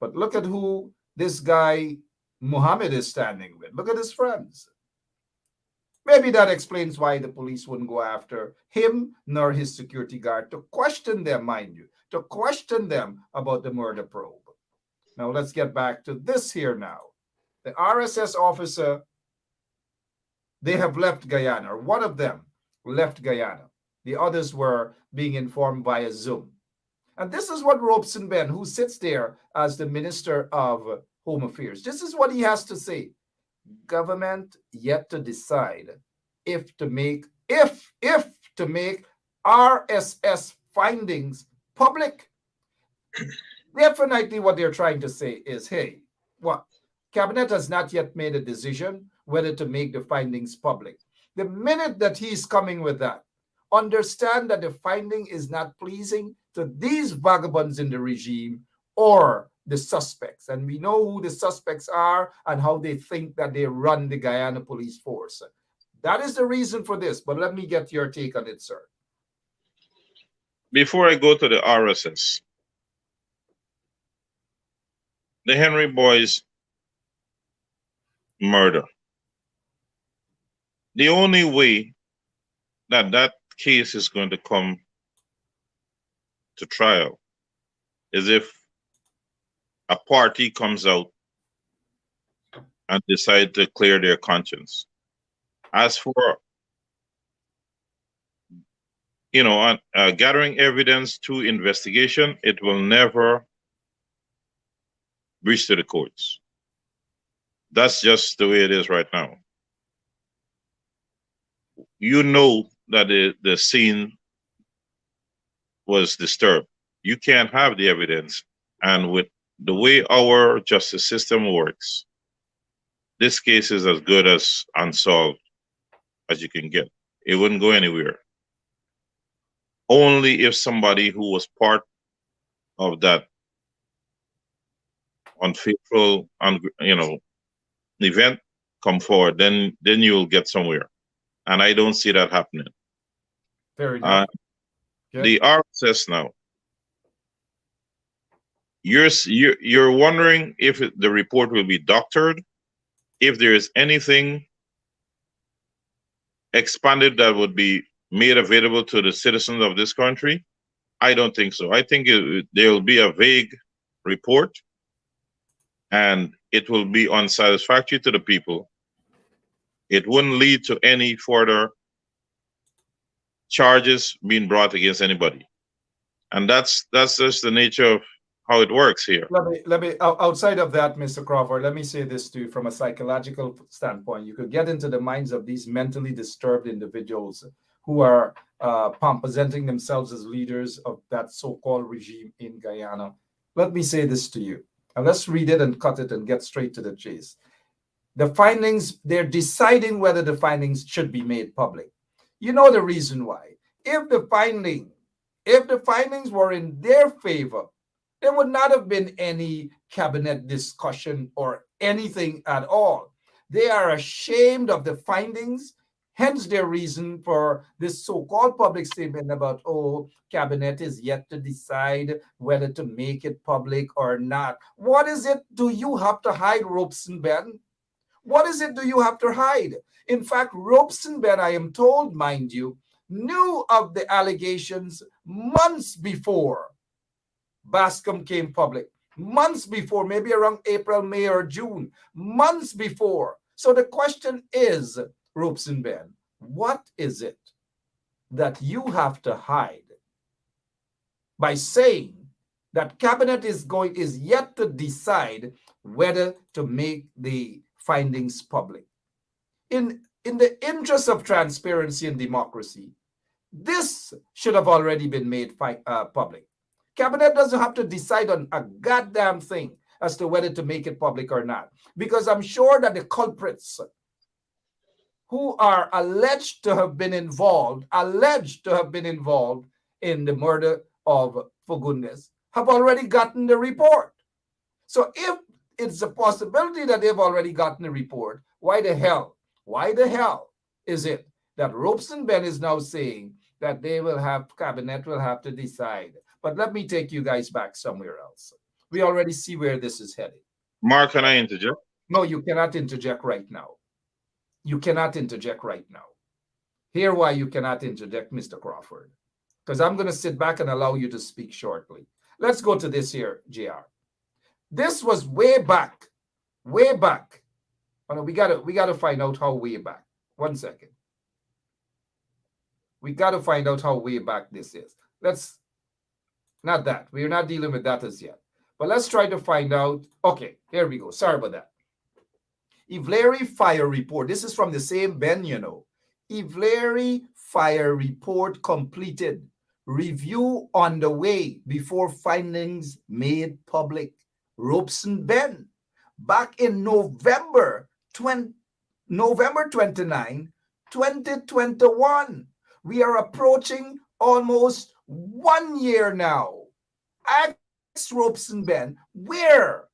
But look at who this guy Mohammed is standing with. Look at his friends. Maybe that explains why the police wouldn't go after him nor his security guard to question them, mind you, to question them about the murder probe. Now let's get back to this here now. The RSS officer, they have left Guyana, or one of them left Guyana. The others were being informed via Zoom. And this is what Robeson Ben, who sits there as the Minister of Home Affairs, this is what he has to say. Government yet to decide if to make RSS findings public. Definitely what they're trying to say is, hey, what? Cabinet has not yet made a decision whether to make the findings public. The minute that he's coming with that, understand that the finding is not pleasing to these vagabonds in the regime or the suspects. And we know who the suspects are and how they think that they run the Guyana police force. That is the reason for this. But let me get your take on it, sir. Before I go to the RSS, the Henry Boys murder. The only way that that case is going to come to trial is if a party comes out and decide to clear their conscience. As for, gathering evidence through investigation, it will never reach to the courts. That's just the way it is right now. You know that the scene was disturbed. You can't have the evidence. And with the way our justice system works, this case is as good as unsolved as you can get. It wouldn't go anywhere. Only if somebody who was part of that unfaithful, event come forward, then you'll get somewhere. And I don't see that happening. Fair enough. The RSS now. You're wondering if the report will be doctored, if there is anything expanded that would be made available to the citizens of this country. I don't think so. I think there will be a vague report, and it will be unsatisfactory to the people. It wouldn't lead to any further charges being brought against anybody, and that's just the nature of how it works here. Let me outside of that, Mr. Crawford, let me say this to you from a psychological standpoint. You could get into the minds of these mentally disturbed individuals who are presenting themselves as leaders of that so-called regime in Guyana. Let me say this to you, and let's read it and cut it and get straight to the chase. The findings, they're deciding whether the findings should be made public. You know the reason why. If the findings were in their favor, there would not have been any cabinet discussion or anything at all. They are ashamed of the findings, hence their reason for this so-called public statement about, cabinet is yet to decide whether to make it public or not. What is it do you have to hide, Robeson Ben? What is it do you have to hide? In fact, Robeson Ben, I am told, mind you, knew of the allegations months before Bascom came public, months before, maybe around April, May, or June, months before. So the question is, Robeson Ben, what is it that you have to hide by saying that cabinet is yet to decide whether to make the findings public? in the interest of transparency and democracy, this should have already been made public. Cabinet doesn't have to decide on a goddamn thing as to whether to make it public or not, because I'm sure that the culprits who are alleged to have been involved in the murder of Fagundes have already gotten the report. So if it's a possibility that they've already gotten the report, why the hell is it that Robeson Ben is now saying that cabinet will have to decide? But let me take you guys back somewhere else. We already see where this is headed. Mark, can I interject? No, you cannot interject right now. You cannot interject right now. Hear why you cannot interject, Mr. Crawford. Because I'm going to sit back and allow you to speak shortly. Let's go to this here, JR. This was way back. Oh, no, we gotta find out how way back. 1 second. We gotta find out how way back this is. Not that. We're not dealing with that as yet. But let's try to find out. Okay, here we go. Sorry about that. Ivleri fire report. This is from the same Ben, you know. Ivleri fire report completed. Review on the way before findings made public. Robeson Ben. Back in November 29, 2021. We are approaching almost 1 year now. Ask Robeson Ben, where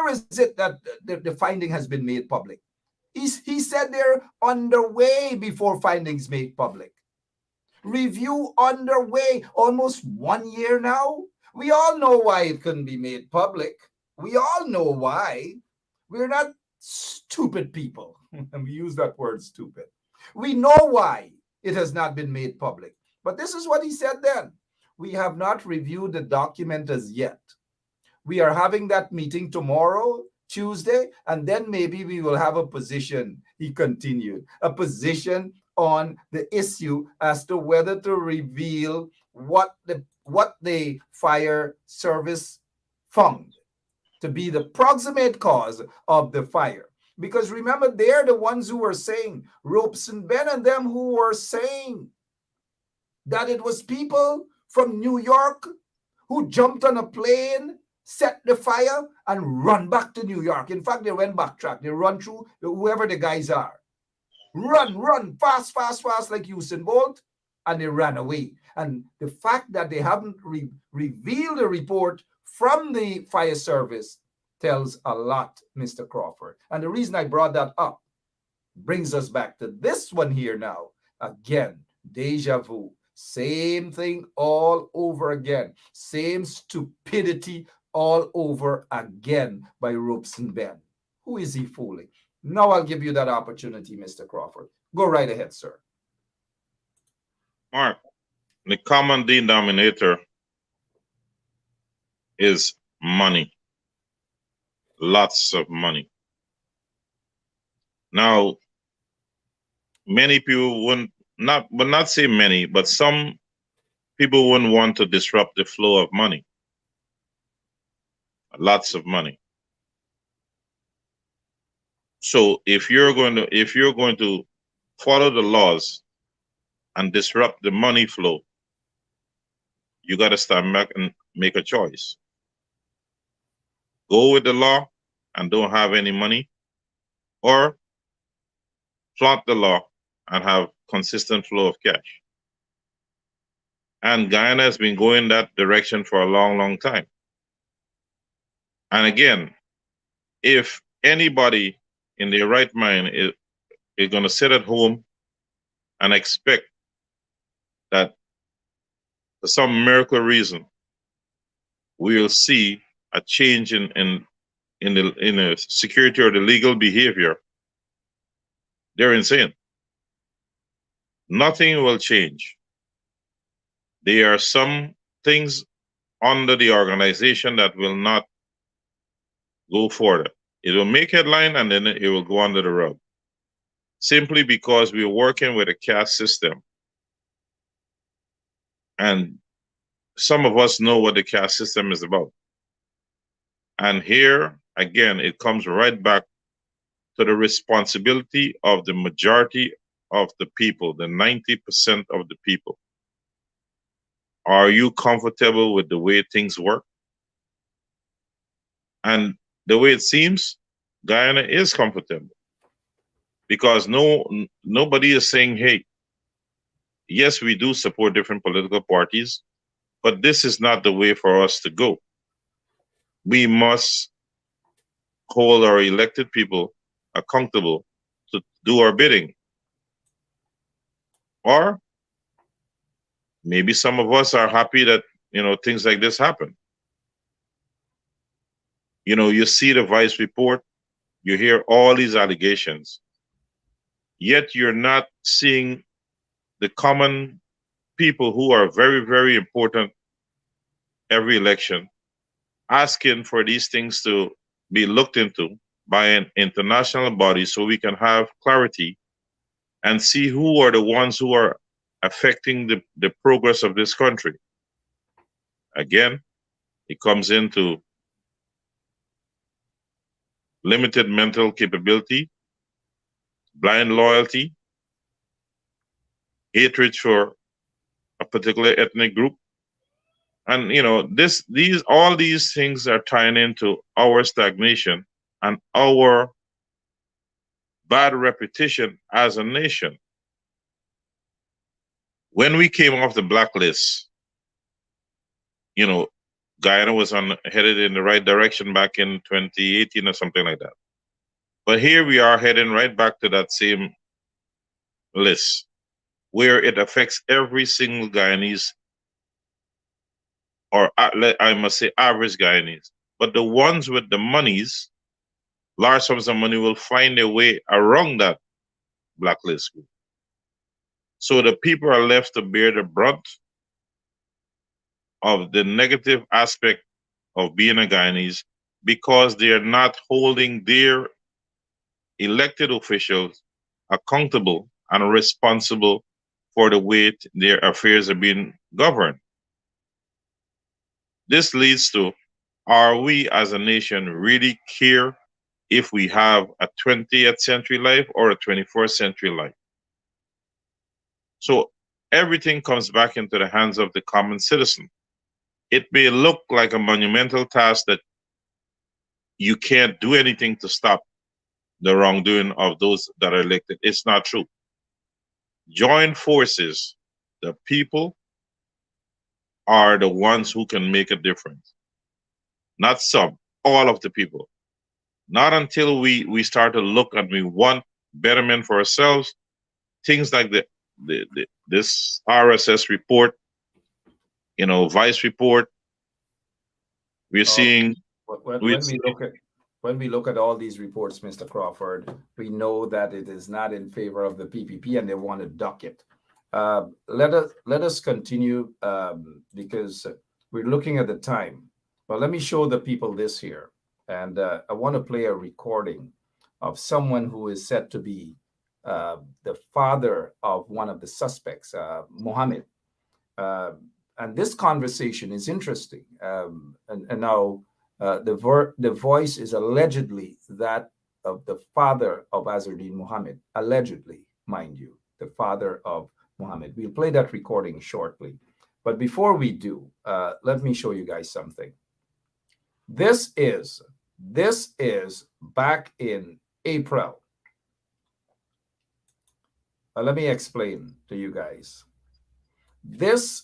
is it that the finding has been made public? He said they're underway before findings made public. Review underway, almost 1 year now. We all know why it couldn't be made public. We all know why. We're not stupid people. And we use that word stupid. We know why it has not been made public. But this is what he said then. We have not reviewed the document as yet. We are having that meeting tomorrow, Tuesday, and then maybe we will have a position, he continued, a position on the issue as to whether to reveal what the fire service found to be the proximate cause of the fire. Because remember, they're the ones who were saying, Robeson Ben and them who were saying that it was people from New York who jumped on a plane, set the fire, and run back to New York. In fact, they went backtrack. They run through whoever the guys are. Run, fast, like Usain Bolt, and they ran away. And the fact that they haven't revealed a report from the fire service tells a lot, Mr. Crawford. And the reason I brought that up brings us back to this one here now. Again, deja vu. Same thing all over again. Same stupidity all over again by Robeson Ben. Who is he fooling? Now I'll give you that opportunity, Mr. Crawford. Go right ahead, sir. Mark, the common denominator is money. Lots of money. Now, many people wouldn't, not say many, but some people wouldn't want to disrupt the flow of money. Lots of money. So if you're going to follow the laws and disrupt the money flow, you got to stand back and make a choice. Go with the law and don't have any money, or flaunt the law and have consistent flow of cash. And Guyana has been going that direction for a long, long time. And again, if anybody in their right mind is going to sit at home and expect that for some miracle reason we will see a change in the security or the legal behavior, they're insane. Nothing will change. There are some things under the organization that will not go further. It will make headline and then it will go under the rug. Simply because we're working with a caste system. And some of us know what the caste system is about. And here, again, it comes right back to the responsibility of the majority of the people, the 90% of the people. Are you comfortable with the way things work? And the way it seems, Guyana is comfortable, because nobody is saying, hey, yes, we do support different political parties, but this is not the way for us to go. We must hold our elected people accountable to do our bidding. Or maybe some of us are happy that, things like this happen. You see the Vice report, you hear all these allegations, yet you're not seeing the common people who are very, very important every election asking for these things to be looked into by an international body so we can have clarity and see who are the ones who are affecting the progress of this country. Again, it comes into limited mental capability, blind loyalty, hatred for a particular ethnic group. And all these things are tying into our stagnation and our bad reputation as a nation. When we came off the blacklist, Guyana was headed in the right direction back in 2018 or something like that. But here we are heading right back to that same list, where it affects every single Guyanese, or I must say average Guyanese. But the ones with the monies, large sums of money, will find their way around that blacklist group. So the people are left to bear the brunt of the negative aspect of being a Guyanese, because they are not holding their elected officials accountable and responsible for the way their affairs are being governed. This leads to, are we as a nation really care if we have a 20th century life or a 21st century life? So everything comes back into the hands of the common citizen. It may look like a monumental task that you can't do anything to stop the wrongdoing of those that are elected. It's not true. Join forces. The people are the ones who can make a difference. Not some, all of the people. Not until we start to look and we want betterment for ourselves. Things like this RSS report, Vice report. We're seeing. When we look at all these reports, Mr. Crawford, we know that it is not in favor of the PPP, and they want to duck it. Let us continue because we're looking at the time. But let me show the people this here, and I want to play a recording of someone who is said to be the father of one of the suspects, Mohammed. And this conversation is interesting. And now the voice is allegedly that of the father of Azzuddin Mohammed, allegedly, mind you, the father of Mohammed. We'll play that recording shortly. But before we do, let me show you guys something. This is back in April. Let me explain to you guys. This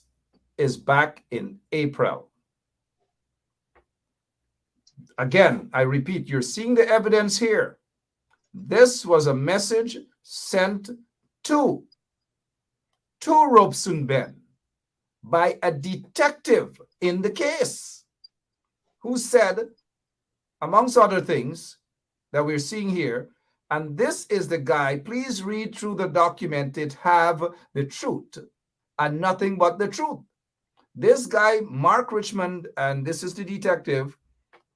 is back in April. Again, I repeat, you're seeing the evidence here. This was a message sent to Robeson Ben by a detective in the case, who said, amongst other things that we're seeing here, and this is the guy, please read through the document, it have the truth and nothing but the truth. This guy, Mark Richmond, and this is the detective,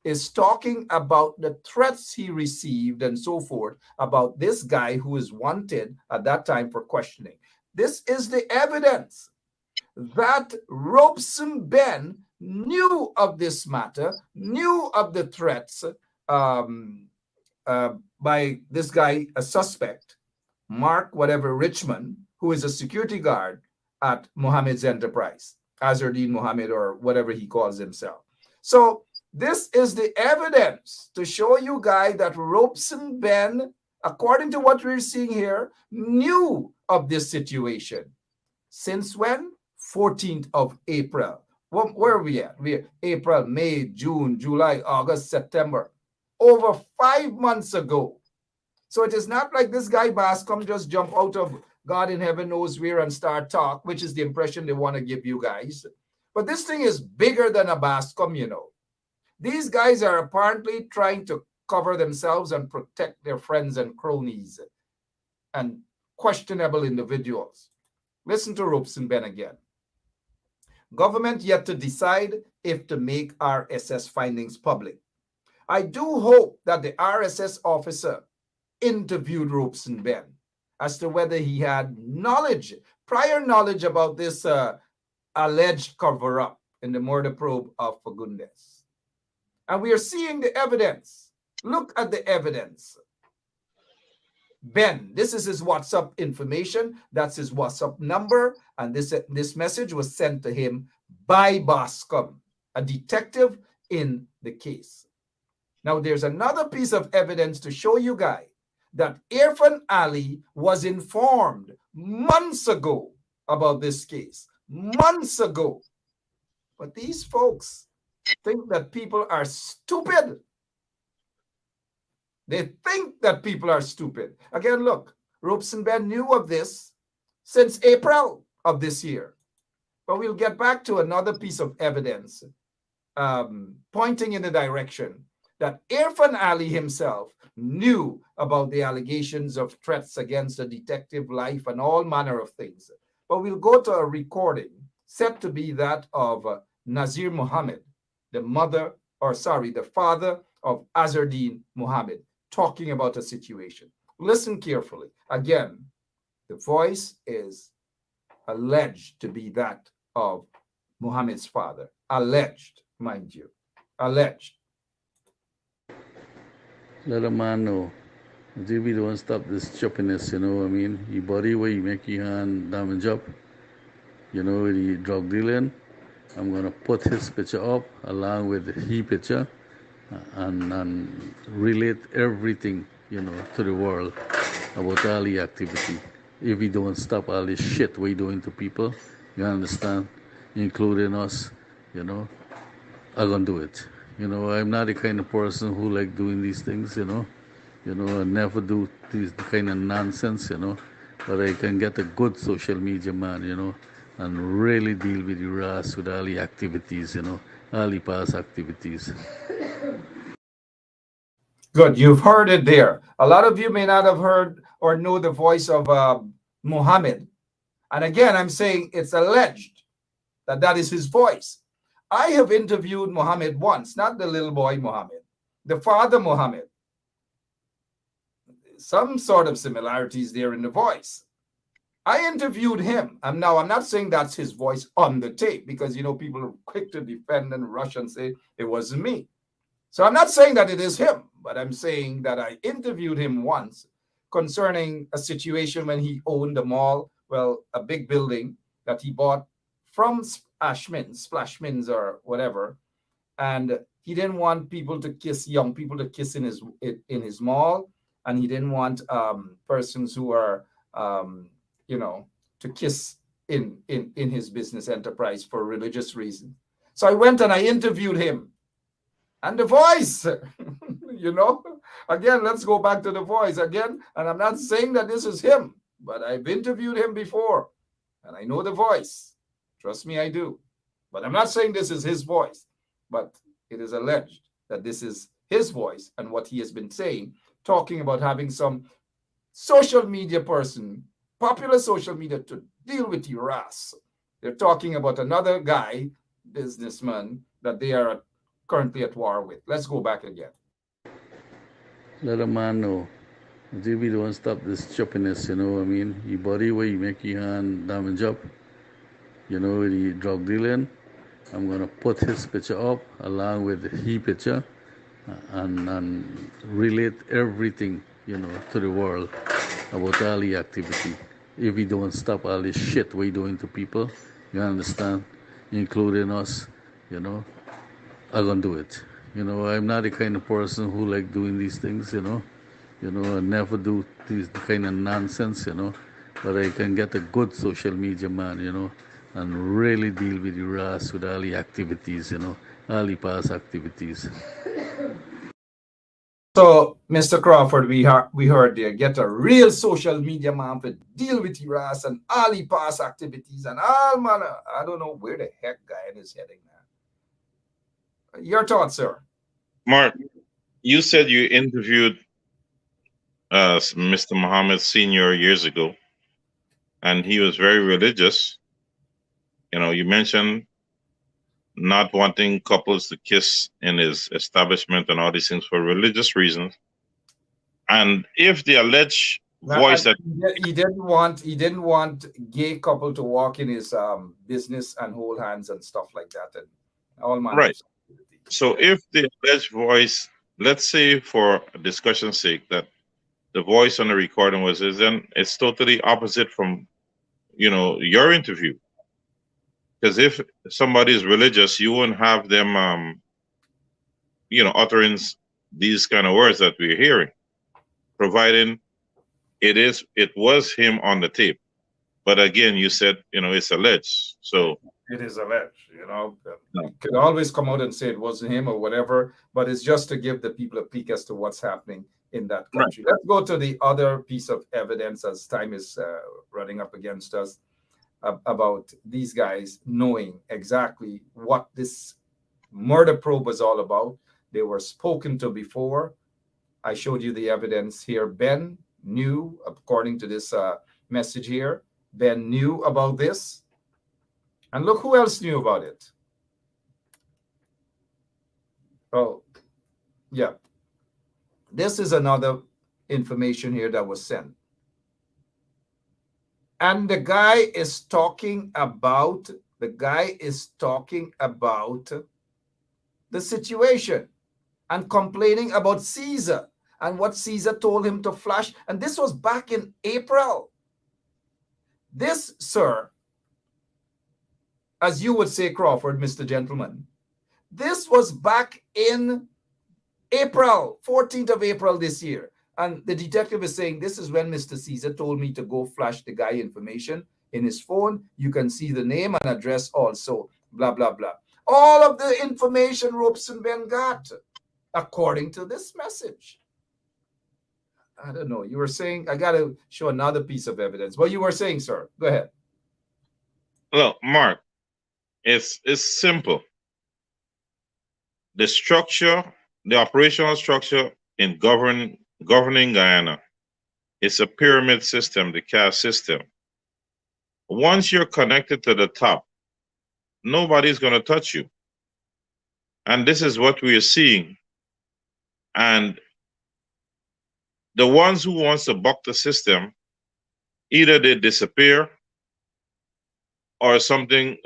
is talking about the threats he received and so forth about this guy who is wanted at that time for questioning. This is the evidence that Robeson Ben knew of this matter, knew of the threats by this guy, a suspect, Mark whatever Richmond, who is a security guard at Mohammed's enterprise, Azardine Mohammed or whatever he calls himself. So this is the evidence to show you guys that Robeson Ben, according to what we're seeing here, knew of this situation. Since when? 14th of April. Where are we at? We're April, May, June, July, August, September. Over 5 months ago. So it is not like this guy Bascom just jump out of God in heaven knows where and start talk, which is the impression they want to give you guys. But this thing is bigger than a Bascom, you know. These guys are apparently trying to cover themselves and protect their friends and cronies and questionable individuals. Listen to Robeson Ben again. Government yet to decide if to make RSS findings public. I do hope that the RSS officer interviewed Robeson Ben as to whether he had knowledge, prior knowledge about this alleged cover-up in the murder probe of Fagundes. And we are seeing the evidence. Look at the evidence. Ben, this is his WhatsApp information. That's his WhatsApp number. And this message was sent to him by Bascom, a detective in the case. Now, there's another piece of evidence to show you guys that Irfan Ali was informed months ago about this case. Months ago. But these folks think that people are stupid. They think that people are stupid. Again, look, Robeson Ben knew of this since April of this year. But we'll get back to another piece of evidence pointing in the direction that Irfan Ali himself knew about the allegations of threats against the detective life and all manner of things. But we'll go to a recording said to be that of Nazir Mohammed, the father of Azardine Mohammed, talking about a situation. Listen carefully. Again, the voice is alleged to be that of Mohammed's father. Alleged, mind you. Alleged. Let a man know. Maybe don't stop this choppiness, you know what I mean? Your body where you make your hand damage up, you know, with the drug dealing. I'm going to put his picture up along with his picture and relate everything, you know, to the world about all the activity. If we don't stop all this shit we're doing to people, you understand, including us, you know, I'm going to do it. You know, I'm not the kind of person who like doing these things, you know. I never do this kind of nonsense, you know. But I can get a good social media man, you know, and really deal with the RAS, with all the activities, you know, all the past activities. Good, you've heard it there. A lot of you may not have heard or know the voice of Mohammed. And again, I'm saying it's alleged that that is his voice. I have interviewed Mohammed once, not the little boy Mohammed, the father Mohammed. Some sort of similarities there in the voice. I interviewed him. I'm not saying that's his voice on the tape because, you know, people are quick to defend and rush and say it wasn't me. So I'm not saying that it is him, but I'm saying that I interviewed him once concerning a situation when he owned a mall, well, a big building that he bought from Splashmans or whatever, and he didn't want people to kiss, young people to kiss in his mall, and he didn't want persons who are, to kiss in his business enterprise for religious reasons. So I went and I interviewed him, and the voice, again, let's go back to the voice again, and I'm not saying that this is him, but I've interviewed him before, and I know the voice. Trust me, I do. But I'm not saying this is his voice, but it is alleged that this is his voice and what he has been saying, talking about having some social media person, popular social media, to deal with your ass. They're talking about another guy, businessman, that they are currently at war with. Let's go back again. Let a man know. Maybe don't stop this choppiness, you know what I mean? Your body where you make your hand damage up, you know, with the drug dealing. I'm going to put his picture up along with his picture and relate everything, to the world about all the activity. If we don't stop all this shit we're doing to people, you understand, including us, I'm gonna do it. I'm not the kind of person who like doing these things, I never do this kind of nonsense, but I can get a good social media man, and really deal with the RAS with all the activities, all the past activities. So, Mr. Crawford, we heard there, get a real social media man to deal with your ass and all the past activities and all manner. I don't know where the heck Guyana is heading now. Your thoughts, sir? Mark, you said you interviewed Mr. Muhammad Sr. years ago, and he was very religious. You mentioned not wanting couples to kiss in his establishment and all these things for religious reasons. And if the alleged voice that he didn't want gay couple to walk in his business and hold hands and stuff like that, and all manner. Right. So if the alleged voice, let's say for discussion's sake, that the voice on the recording was his, then it's totally opposite from your interview. Because if somebody is religious, you won't have them, uttering these kind of words that we're hearing, providing it was him on the tape. But again, you said, it's alleged. So it is alleged, You could always come out and say it wasn't him or whatever, but it's just to give the people a peek as to what's happening in that country. Right. Let's go to the other piece of evidence as time is running up against us. About these guys knowing exactly what this murder probe was all about. They were spoken to before. I showed you the evidence here. Ben knew, according to this message here, Ben knew about this. And look who else knew about it. Oh, yeah. This is another information here that was sent. And the guy is talking about the situation and complaining about Caesar and what Caesar told him to flash. And this was back in April. This, sir, as you would say, Crawford, Mr. Gentleman, this was back in April, 14th of April this year. And the detective is saying, this is when Mr. Caesar told me to go flash the guy information in his phone. You can see the name and address also, blah, blah, blah. All of the information Robeson Ben got, according to this message. I don't know. You were saying, I got to show another piece of evidence. What you were saying, sir. Go ahead. Well, Mark, it's simple. The structure, the operational structure in governing Guyana, it's a pyramid system, the caste system. Once you're connected to the top, nobody's going to touch you. And this is what we are seeing. And the ones who wants to buck the system, either they disappear or something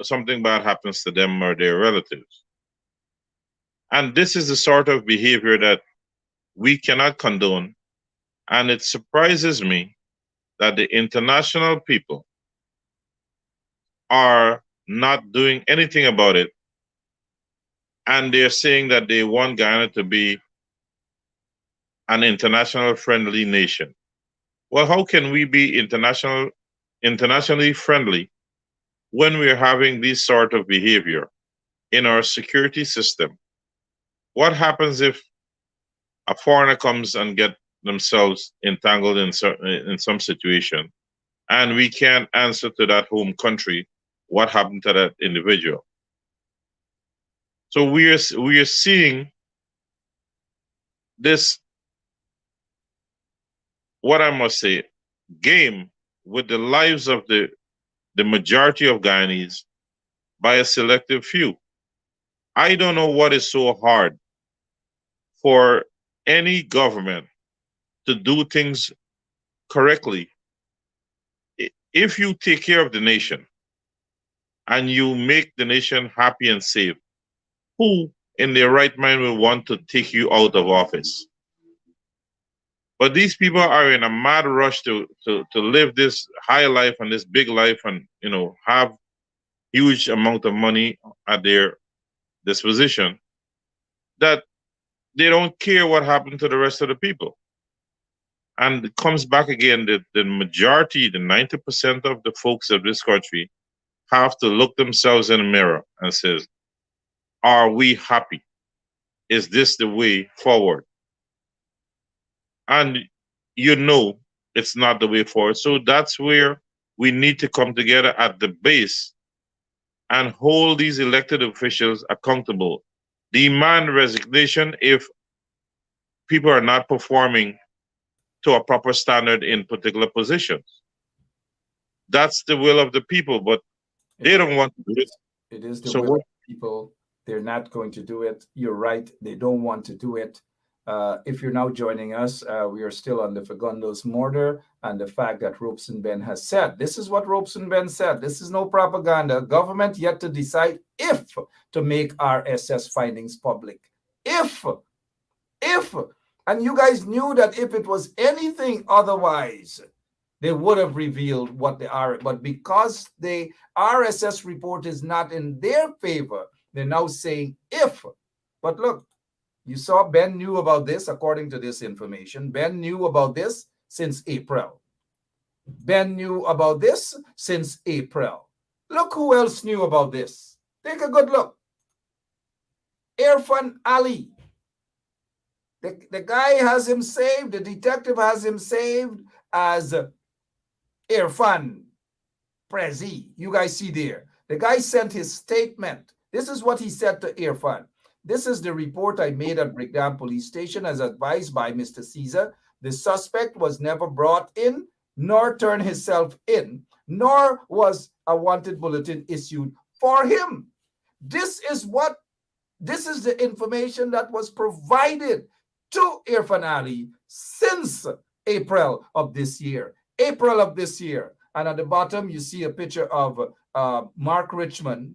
bad happens to them or their relatives. And this is the sort of behavior that we cannot condone. And it surprises me that the international people are not doing anything about it. And they're saying that they want Guyana to be an international friendly nation. Well, how can we be internationally friendly when we're having this sort of behavior in our security system? What happens if a foreigner comes and get themselves entangled in some situation, and we can't answer to that home country what happened to that individual? So we are seeing this, what I must say, game with the lives of the majority of Guyanese by a selective few. I don't know what is so hard for any government to do things correctly. If you take care of the nation and you make the nation happy and safe, who in their right mind will want to take you out of office? But these people are in a mad rush to live this high life and this big life, and have huge amount of money at their disposition, that they don't care what happened to the rest of the people. And it comes back again that the majority, the 90% of the folks of this country have to look themselves in the mirror and says, are we happy? Is this the way forward? And it's not the way forward. So that's where we need to come together at the base and hold these elected officials accountable. Demand resignation if people are not performing to a proper standard in particular positions. That's the will of the people, but they don't want to do it. It is the will of the people. They're not going to do it. You're right. They don't want to do it. If you're now joining us, we are still on the Fagundo's murder and the fact that Robeson Ben has said. This is what Robeson Ben said. This is no propaganda. Government yet to decide if to make RSS findings public. If. And you guys knew that if it was anything otherwise, they would have revealed what they are. But because the RSS report is not in their favor, they're now saying if. But look, you saw Ben knew about this, according to this information. Ben knew about this since April. Ben knew about this since April. Look who else knew about this. Take a good look. Irfan Ali. The guy has him saved. The detective has him saved as Irfan Prezi. You guys see there. The guy sent his statement. This is what he said to Irfan. This is the report I made at Brickdam Police Station as advised by Mr. Caesar. The suspect was never brought in, nor turned himself in, nor was a wanted bulletin issued for him. This is the information that was provided to Irfan Ali since April of this year. And at the bottom, you see a picture of Mark Richmond.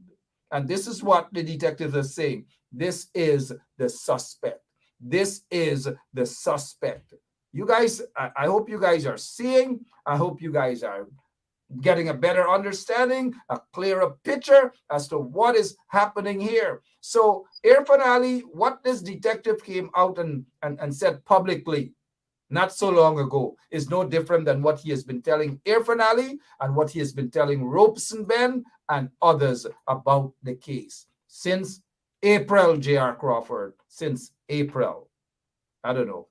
And this is what the detectives are saying. This is the suspect. This is the suspect. You guys, I hope you guys are seeing. I hope you guys are getting a better understanding, a clearer picture as to what is happening here. So Irfan Ali, what this detective came out and said publicly not so long ago is no different than what he has been telling Irfan Ali and what he has been telling Robeson Ben and others about the case since April, J.R. Crawford, since April. I don't know.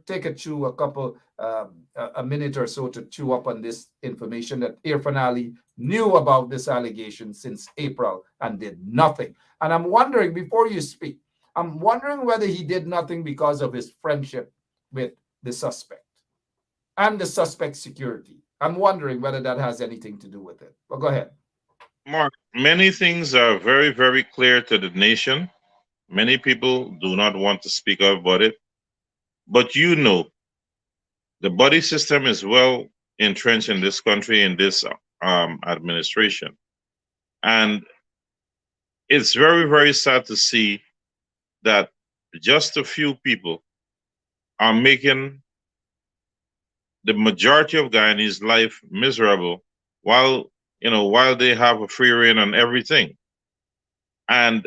Take a minute or so to chew up on this information that Irfan Ali knew about this allegation since April and did nothing. And I'm wondering, before you speak, I'm wondering whether he did nothing because of his friendship with the suspect and the suspect's security. I'm wondering whether that has anything to do with it. But go ahead. Mark, many things are very, very clear to the nation. Many people do not want to speak about it. But the buddy system is well entrenched in this country, in this administration. And it's very, very sad to see that just a few people are making the majority of Guyanese life miserable while they have a free reign on everything. And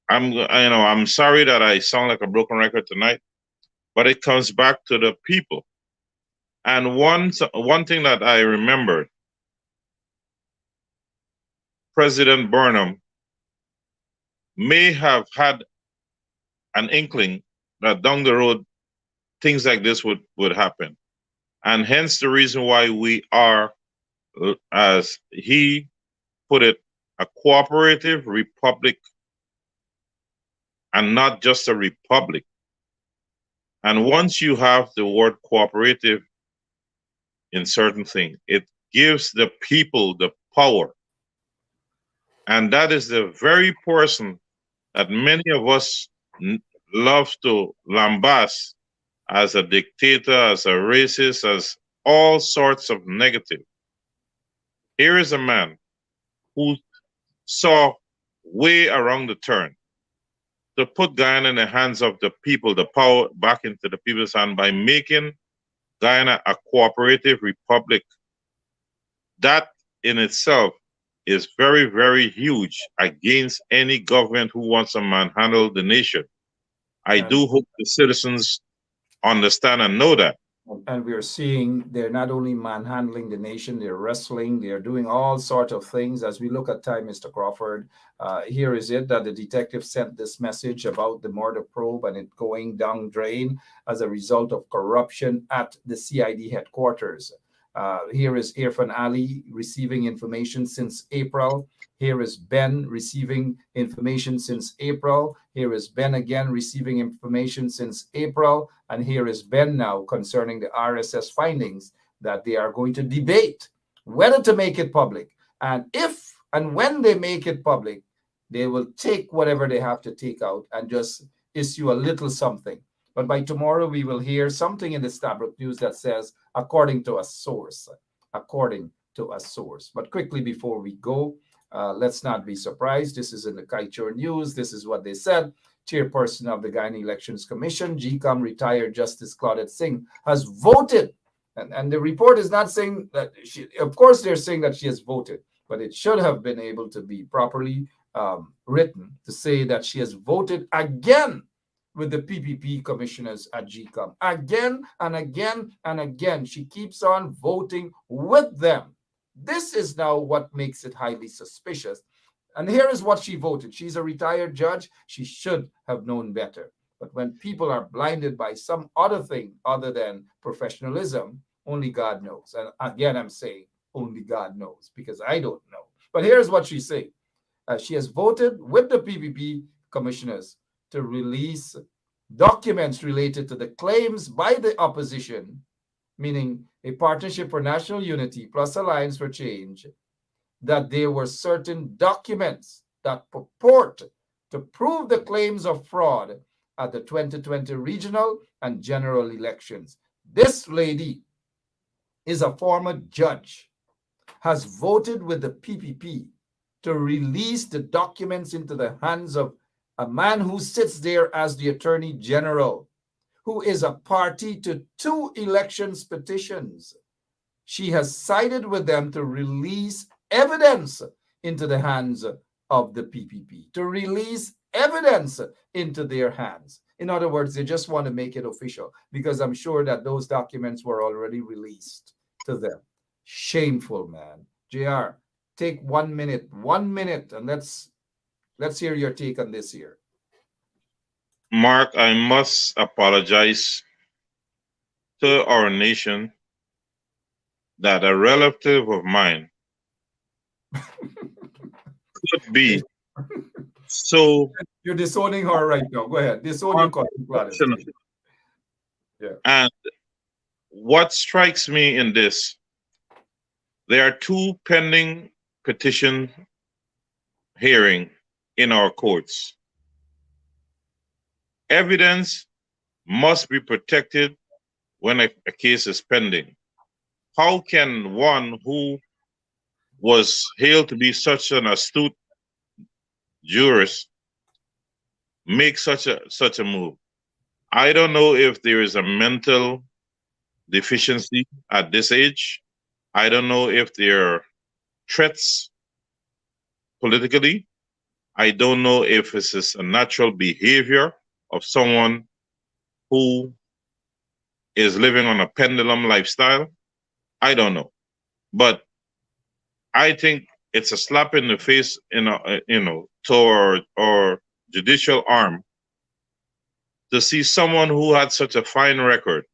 I'm sorry that I sound like a broken record tonight, but it comes back to the people. And one thing that I remembered, President Burnham may have had an inkling that down the road things like this would happen. And hence the reason why we are, as he put it, a cooperative republic and not just a republic. And once you have the word cooperative in certain things, it gives the people the power. And that is the very person that many of us love to lambast as a dictator, as a racist, as all sorts of negative. Here is a man who saw way around the turn to put Guyana in the hands of the people, the power back into the people's hand by making Guyana a cooperative republic. That in itself is very, very huge against any government who wants to manhandle the nation. I do hope the citizens understand and know that. And we are seeing they're not only manhandling the nation, they're wrestling, they're doing all sorts of things. As we look at time, Mr. Crawford, here is it that the detective sent this message about the murder probe and it going down drain as a result of corruption at the CID headquarters. Here is Irfan Ali receiving information since April. Here is Ben receiving information since April. Here is Ben again receiving information since April. And here is Ben now concerning the RSS findings that they are going to debate whether to make it public. And if and when they make it public, they will take whatever they have to take out and just issue a little something. But by tomorrow, we will hear something in the Stabrook News that says, according to a source, according to a source. But quickly before we go, let's not be surprised. This is in the Kaichur News. This is what they said. Chairperson of the Guyana Elections Commission, GECOM retired Justice Claudette Singh, has voted. And the report is not saying that she, of course, they're saying that she has voted, but it should have been able to be properly written to say that she has voted again with the PPP commissioners at GECOM. Again and again and again, she keeps on voting with them. This is now what makes it highly suspicious. And here is what she voted. She's a retired judge. She should have known better. But when people are blinded by some other thing other than professionalism, only God knows. And again, I'm saying only God knows because I don't know. But here's what she said. She has voted with the PPP commissioners to release documents related to the claims by the opposition, meaning a Partnership for National Unity plus Alliance for Change, that there were certain documents that purport to prove the claims of fraud at the 2020 regional and general elections. This lady is a former judge, has voted with the PPP to release the documents into the hands of a man who sits there as the Attorney General, who is a party to 2 elections petitions. She has sided with them to release evidence into the hands of the PPP, to release evidence into their hands. In other words, they just want to make it official because I'm sure that those documents were already released to them. Shameful, man. JR, take 1 minute, and let's hear your take on this here. Mark, I must apologize to our nation that a relative of mine could be so. You're disowning her right now. Go ahead. Disown your cousin. Yeah. And what strikes me in this, there are 2 pending petition hearing in our courts. Evidence must be protected when a case is pending. How can one who was hailed to be such an astute jurist make such a move? I don't know if there is a mental deficiency at this age. I don't know if there are threats politically. I don't know if this is a natural behavior of someone who is living on a pendulum lifestyle. I don't know. But I think it's a slap in the face, to our judicial arm to see someone who had such a fine record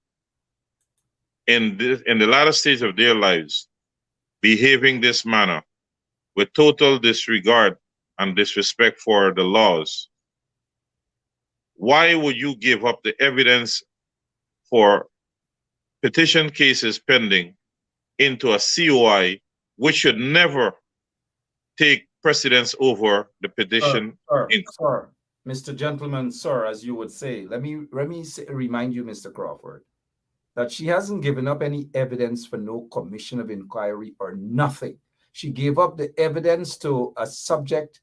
in the latter stage of their lives behaving this manner with total disregard and disrespect for the laws. Why would you give up the evidence for petition cases pending into a COI, which should never take precedence over the petition? Sir, Mr. Gentleman, sir, as you would say, let me remind you, Mr. Crawford, that she hasn't given up any evidence for no commission of inquiry or nothing. She gave up the evidence to a subject,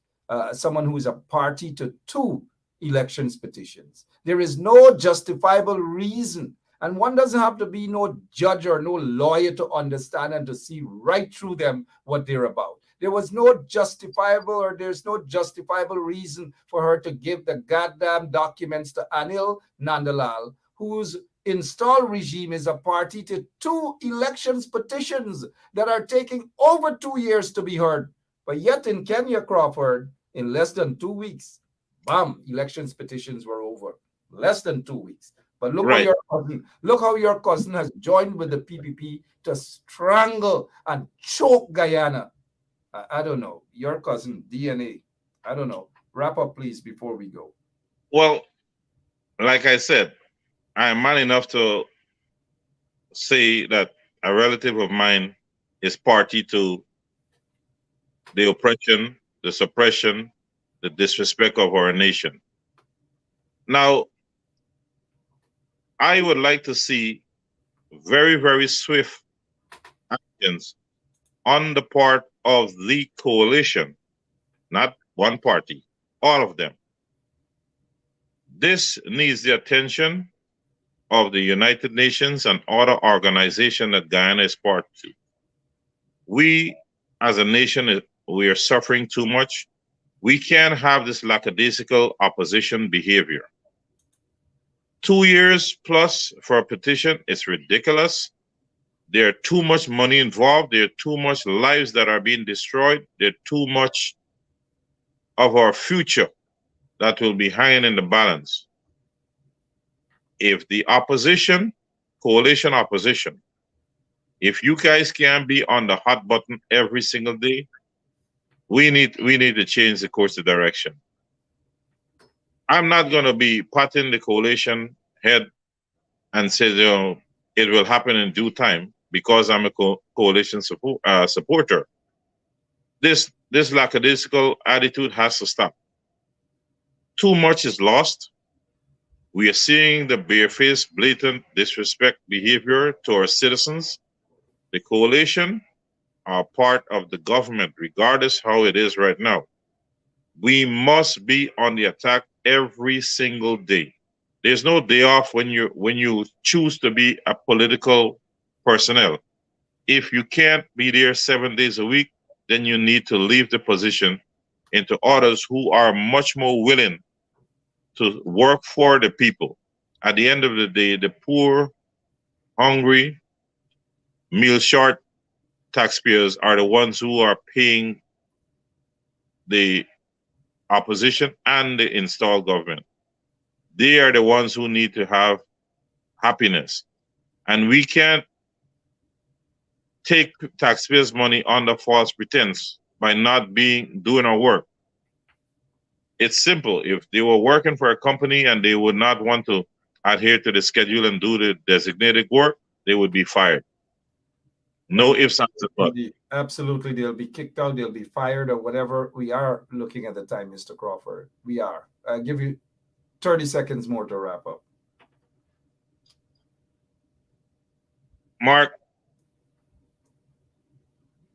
someone who is a party to 2 elections petitions. There is no justifiable reason, and one doesn't have to be no judge or no lawyer to understand and to see right through them what they're about. There was no justifiable, or there's no justifiable reason for her to give the goddamn documents to Anil Nandalal, whose installed regime is a party to 2 elections petitions that are taking over 2 years to be heard. But yet in Kenya, Crawford, in less than 2 weeks, bam, elections petitions were over. Less than 2 weeks. But look, Right. look how your cousin has joined with the PPP to strangle and choke Guyana. I don't know. Your cousin, DNA. I don't know. Wrap up, please, before we go. Well, like I said, I am man enough to say that a relative of mine is party to the oppression, the suppression, the disrespect of our nation. Now, I would like to see very, very swift actions on the part of the coalition, not one party, all of them. This needs the attention of the United Nations and other organizations that Guyana is part to. We, as a nation, we are suffering too much. We can't have this lackadaisical opposition behavior. 2 years plus for a petition is ridiculous. There's too much money involved. There are too much lives that are being destroyed. There's too much of our future that will be hanging in the balance. If the opposition, coalition opposition, if you guys can't be on the hot button every single day, we need to change the course of direction. I'm not going to be patting the coalition head and say, you know, it will happen in due time because I'm a coalition supporter. This lackadaisical attitude has to stop. Too much is lost. We are seeing the barefaced, blatant disrespect behavior to our citizens. The coalition are part of the government, regardless how it is right now. We must be on the attack every single day. There's no day off when you choose to be a political personnel. If you can't be there 7 days a week, then you need to leave the position into others who are much more willing to work for the people. At the end of the day, the poor, hungry, meal short taxpayers are the ones who are paying the opposition and the installed government. They are the ones who need to have happiness. And we can't take taxpayers' money under false pretense by not doing our work. It's simple. If they were working for a company and they would not want to adhere to the schedule and do the designated work, they would be fired. No ifs, ands, or buts. Absolutely, they'll be kicked out, they'll be fired, or whatever. We are looking at the time, Mr. Crawford. We are. I'll give you 30 seconds more to wrap up. Mark,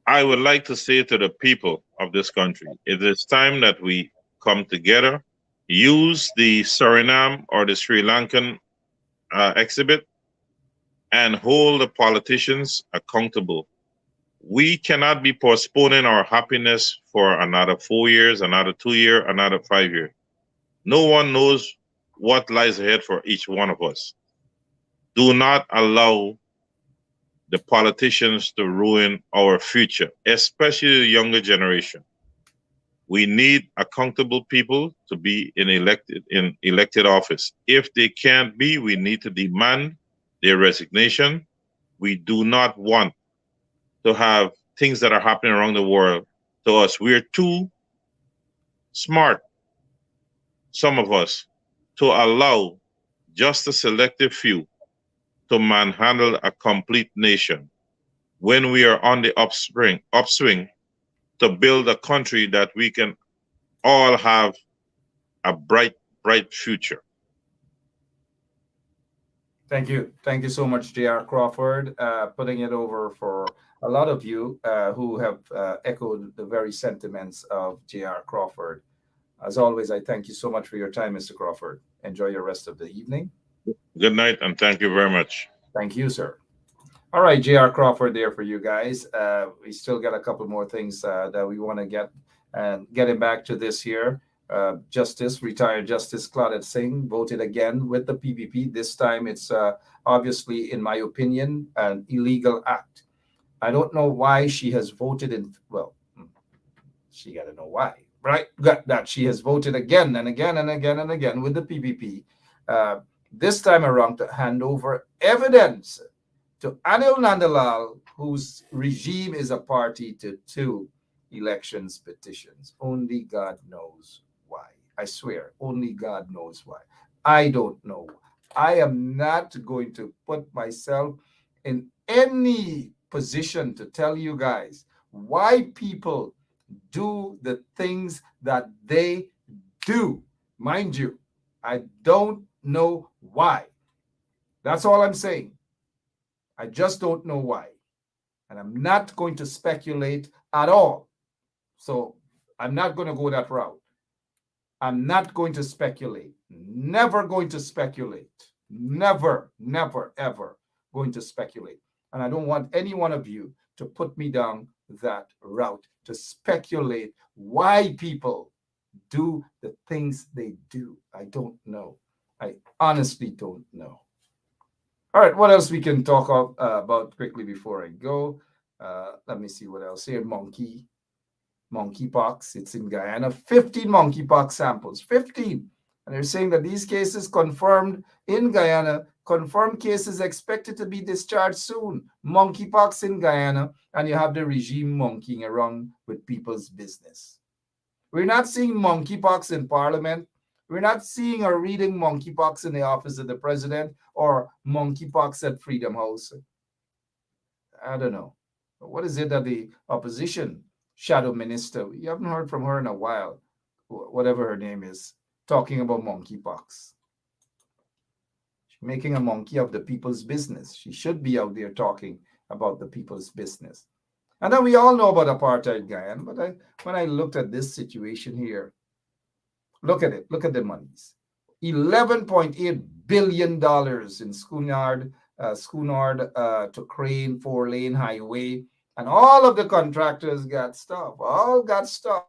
I would like to say to the people of this country, it is time that we come together, use the Suriname or the Sri Lankan exhibit, and hold the politicians accountable. We cannot be postponing our happiness for another 4 years, another 2 years, another 5 years. No one knows what lies ahead for each one of us. Do not allow the politicians to ruin our future, especially the younger generation. We need accountable people to be in elected office. If they can't be, we need to demand their resignation. We do not want to have things that are happening around the world to us. We're too smart, some of us, to allow just a selective few to manhandle a complete nation when we are on the upswing to build a country that we can all have a bright future. Thank you. Thank you so much, J.R. Crawford, putting it over for a lot of you who have echoed the very sentiments of J.R. Crawford. As always, I thank you so much for your time, Mr. Crawford. Enjoy your rest of the evening. Good night, and thank you very much. Thank you, sir. All right, J.R. Crawford there for you guys. We still got a couple more things that we want to get, and getting back to this here. Retired Justice Claudette Singh voted again with the PPP. This time it's obviously, in my opinion, an illegal act. I don't know why she has voted in, well, she got to know why, right? Got that she has voted again and again and again and again with the PPP. This time around to hand over evidence to Anil Nandalal, whose regime is a party to 2 elections petitions. Only God knows why. I swear, only God knows why. I don't know. I am not going to put myself in any position to tell you guys why people do the things that they do. Mind you, I don't know why. That's all I'm saying. I just don't know why. And I'm not going to speculate at all. So I'm not going to go that route. I'm not going to speculate. Never going to speculate. Never, never, ever going to speculate. And I don't want any one of you to put me down that route to speculate why people do the things they do. I don't know. I honestly don't know. All right, what else we can talk about quickly before I go? Let me see what else here. Monkeypox. It's in Guyana. 15 monkeypox samples. 15. And they're saying that these cases confirmed in Guyana, confirmed cases expected to be discharged soon. Monkeypox in Guyana, and you have the regime monkeying around with people's business. We're not seeing monkeypox in Parliament. We're not seeing or reading monkeypox in the office of the president or monkeypox at Freedom House. I don't know. What is it that the opposition shadow minister, you haven't heard from her in a while, whatever her name is, talking about monkeypox? She's making a monkey of the people's business. She should be out there talking about the people's business. And then we all know about apartheid Guyana, but when I looked at this situation here, look at it. Look at the monies. $11.8 billion in Schoonard to Crane 4-lane highway. And all of the contractors got stuff. All got stuff.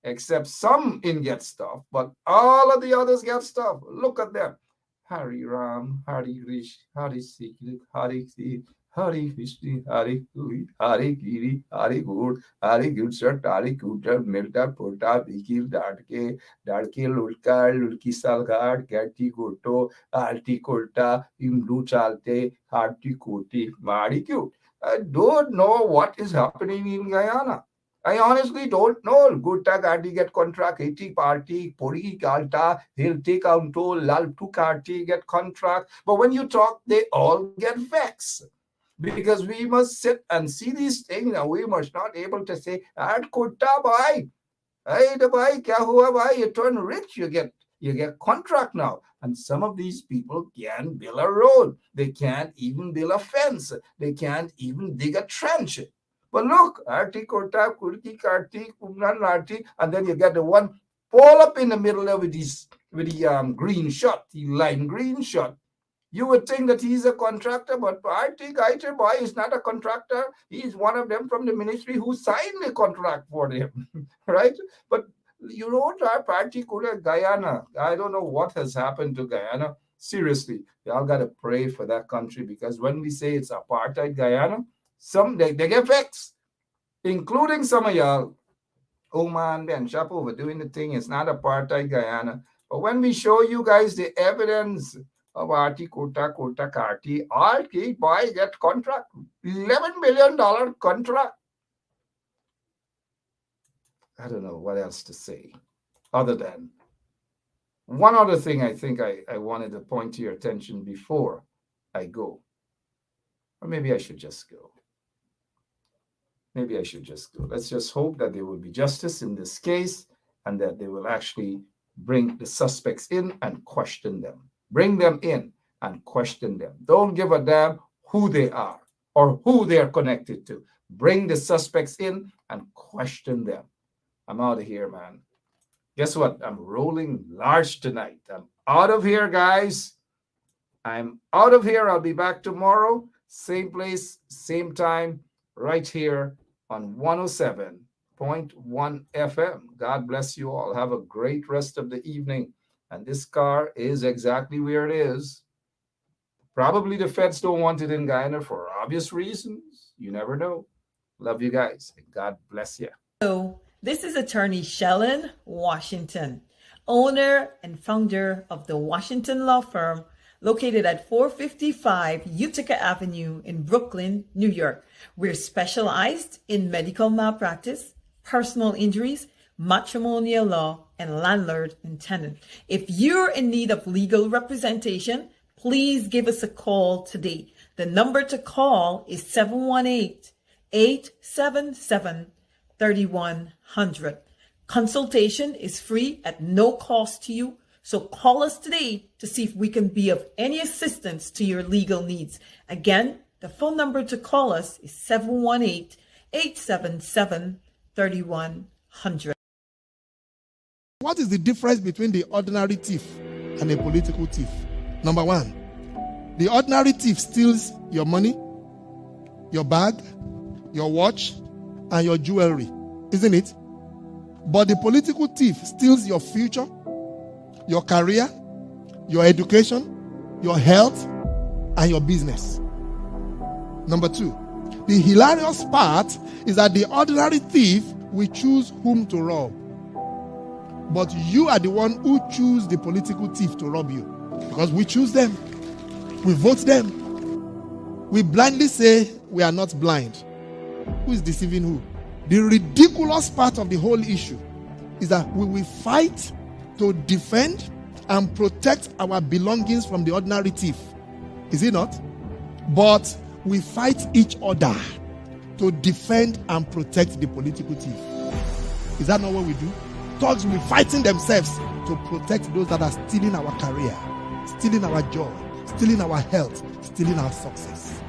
Except some didn't get stuff. But all of the others got stuff. Look at them. Hari Ram, Hari Krish, Hari Sikh, Hari Sikh, Hari Krishna, Hari Kuri, Hari Giri, Hari Gur, Hari Gulsat, Hari Kutar, Milta, Pota, Bikil, Dadke, Lulka, Lulki Salgard, Gatti Goto, Alti Kolta, Imdu Chalte, Harti Koti, Mari Cute. I don't know what is happening in Guyana. I honestly don't know. Gutta Gadi get contract, 80 party, Pori Galta, he'll take out to Lal Tukati get contract. But when you talk, they all get vexed. Because we must sit and see these things, and we must not able to say, "Ad kutta bhai, hey the bhai, kya hua bhai? You turn rich, you get contract now." And some of these people can't build a road, they can't even build a fence, they can't even dig a trench. But look, Arti Kota, Kurki Karti, Kumran Arti, and then you get the one fall up in the middle of the green shot, the lime green shot. You would think that he's a contractor, but Arti Gaiter boy is not a contractor. He's one of them from the ministry who signed the contract for him, right? But you wrote our party Guyana. I don't know what has happened to Guyana. Seriously, y'all got to pray for that country, because when we say it's apartheid Guyana, they get vexed, including some of y'all. Oh man, Benschop overdoing the thing. It's not apartheid Guyana. But when we show you guys the evidence of Arti Kota Karti, Arti boy get contract, $11 million contract. I don't know what else to say other than one other thing I think I wanted to point to your attention before I go. Or maybe I should just go. Maybe I should just go. Let's just hope that there will be justice in this case and that they will actually bring the suspects in and question them. Bring them in and question them. Don't give a damn who they are or who they are connected to. Bring the suspects in and question them. I'm out of here, man. Guess what? I'm rolling large tonight. I'm out of here, guys. I'm out of here. I'll be back tomorrow. Same place, same time, right here on 107.1 FM. God bless you all. Have a great rest of the evening. And this car is exactly where it is. Probably the feds don't want it in Guyana for obvious reasons. You never know. Love you guys. God bless you. Hello, this is attorney Shellen Washington, owner and founder of the Washington Law Firm, located at 455 Utica Avenue in Brooklyn, New York. We're specialized in medical malpractice, personal injuries, matrimonial law, and landlord and tenant. If you're in need of legal representation, please give us a call today. The number to call is 718-877-3100. Consultation is free at no cost to you. So call us today to see if we can be of any assistance to your legal needs. Again, the phone number to call us is 718-877-3100. What is the difference between the ordinary thief and a political thief? Number one, the ordinary thief steals your money, your bag, your watch, and your jewelry, isn't it? But the political thief steals your future, your career, your education, your health, and your business. Number two, the hilarious part is that the ordinary thief will choose whom to rob. But you are the one who choose the political thief to rob you. Because we choose them. We vote them. We blindly say we are not blind. Who is deceiving who? The ridiculous part of the whole issue is that we will fight to defend and protect our belongings from the ordinary thief. Is it not? But we fight each other to defend and protect the political thief. Is that not what we do? Thugs will be fighting themselves to protect those that are stealing our career, stealing our joy, stealing our health, stealing our success.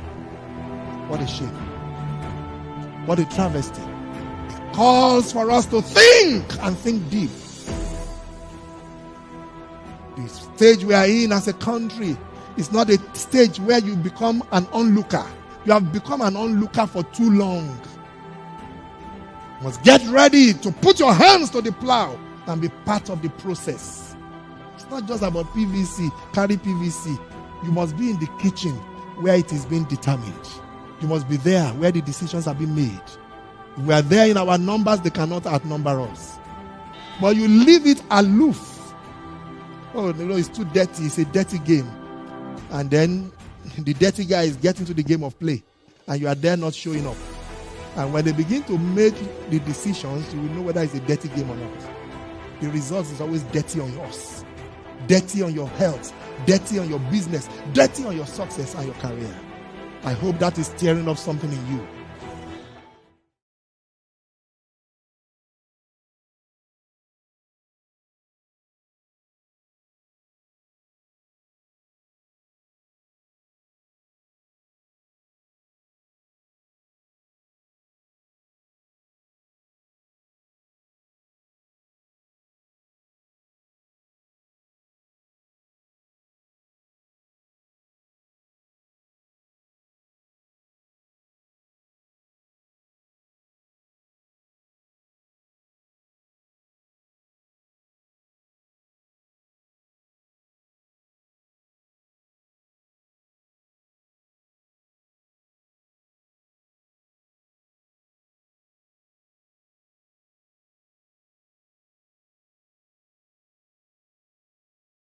What a shame. What a travesty. It calls for us to think and think deep. The stage we are in as a country is not a stage where you become an onlooker. You have become an onlooker for too long. You must get ready to put your hands to the plow and be part of the process. It's not just about PVC, carry PVC. You must be in the kitchen where it is being determined. You must be there where the decisions are being made. If we are there in our numbers, they cannot outnumber us. But you leave it aloof. Oh, it's too dirty. It's a dirty game. And then the dirty guy is getting to the game of play. And you are there not showing up. And when they begin to make the decisions, you will know whether it's a dirty game or not. The result is always dirty on yours. Dirty on your health. Dirty on your business. Dirty on your success and your career. I hope that is stirring up something in you.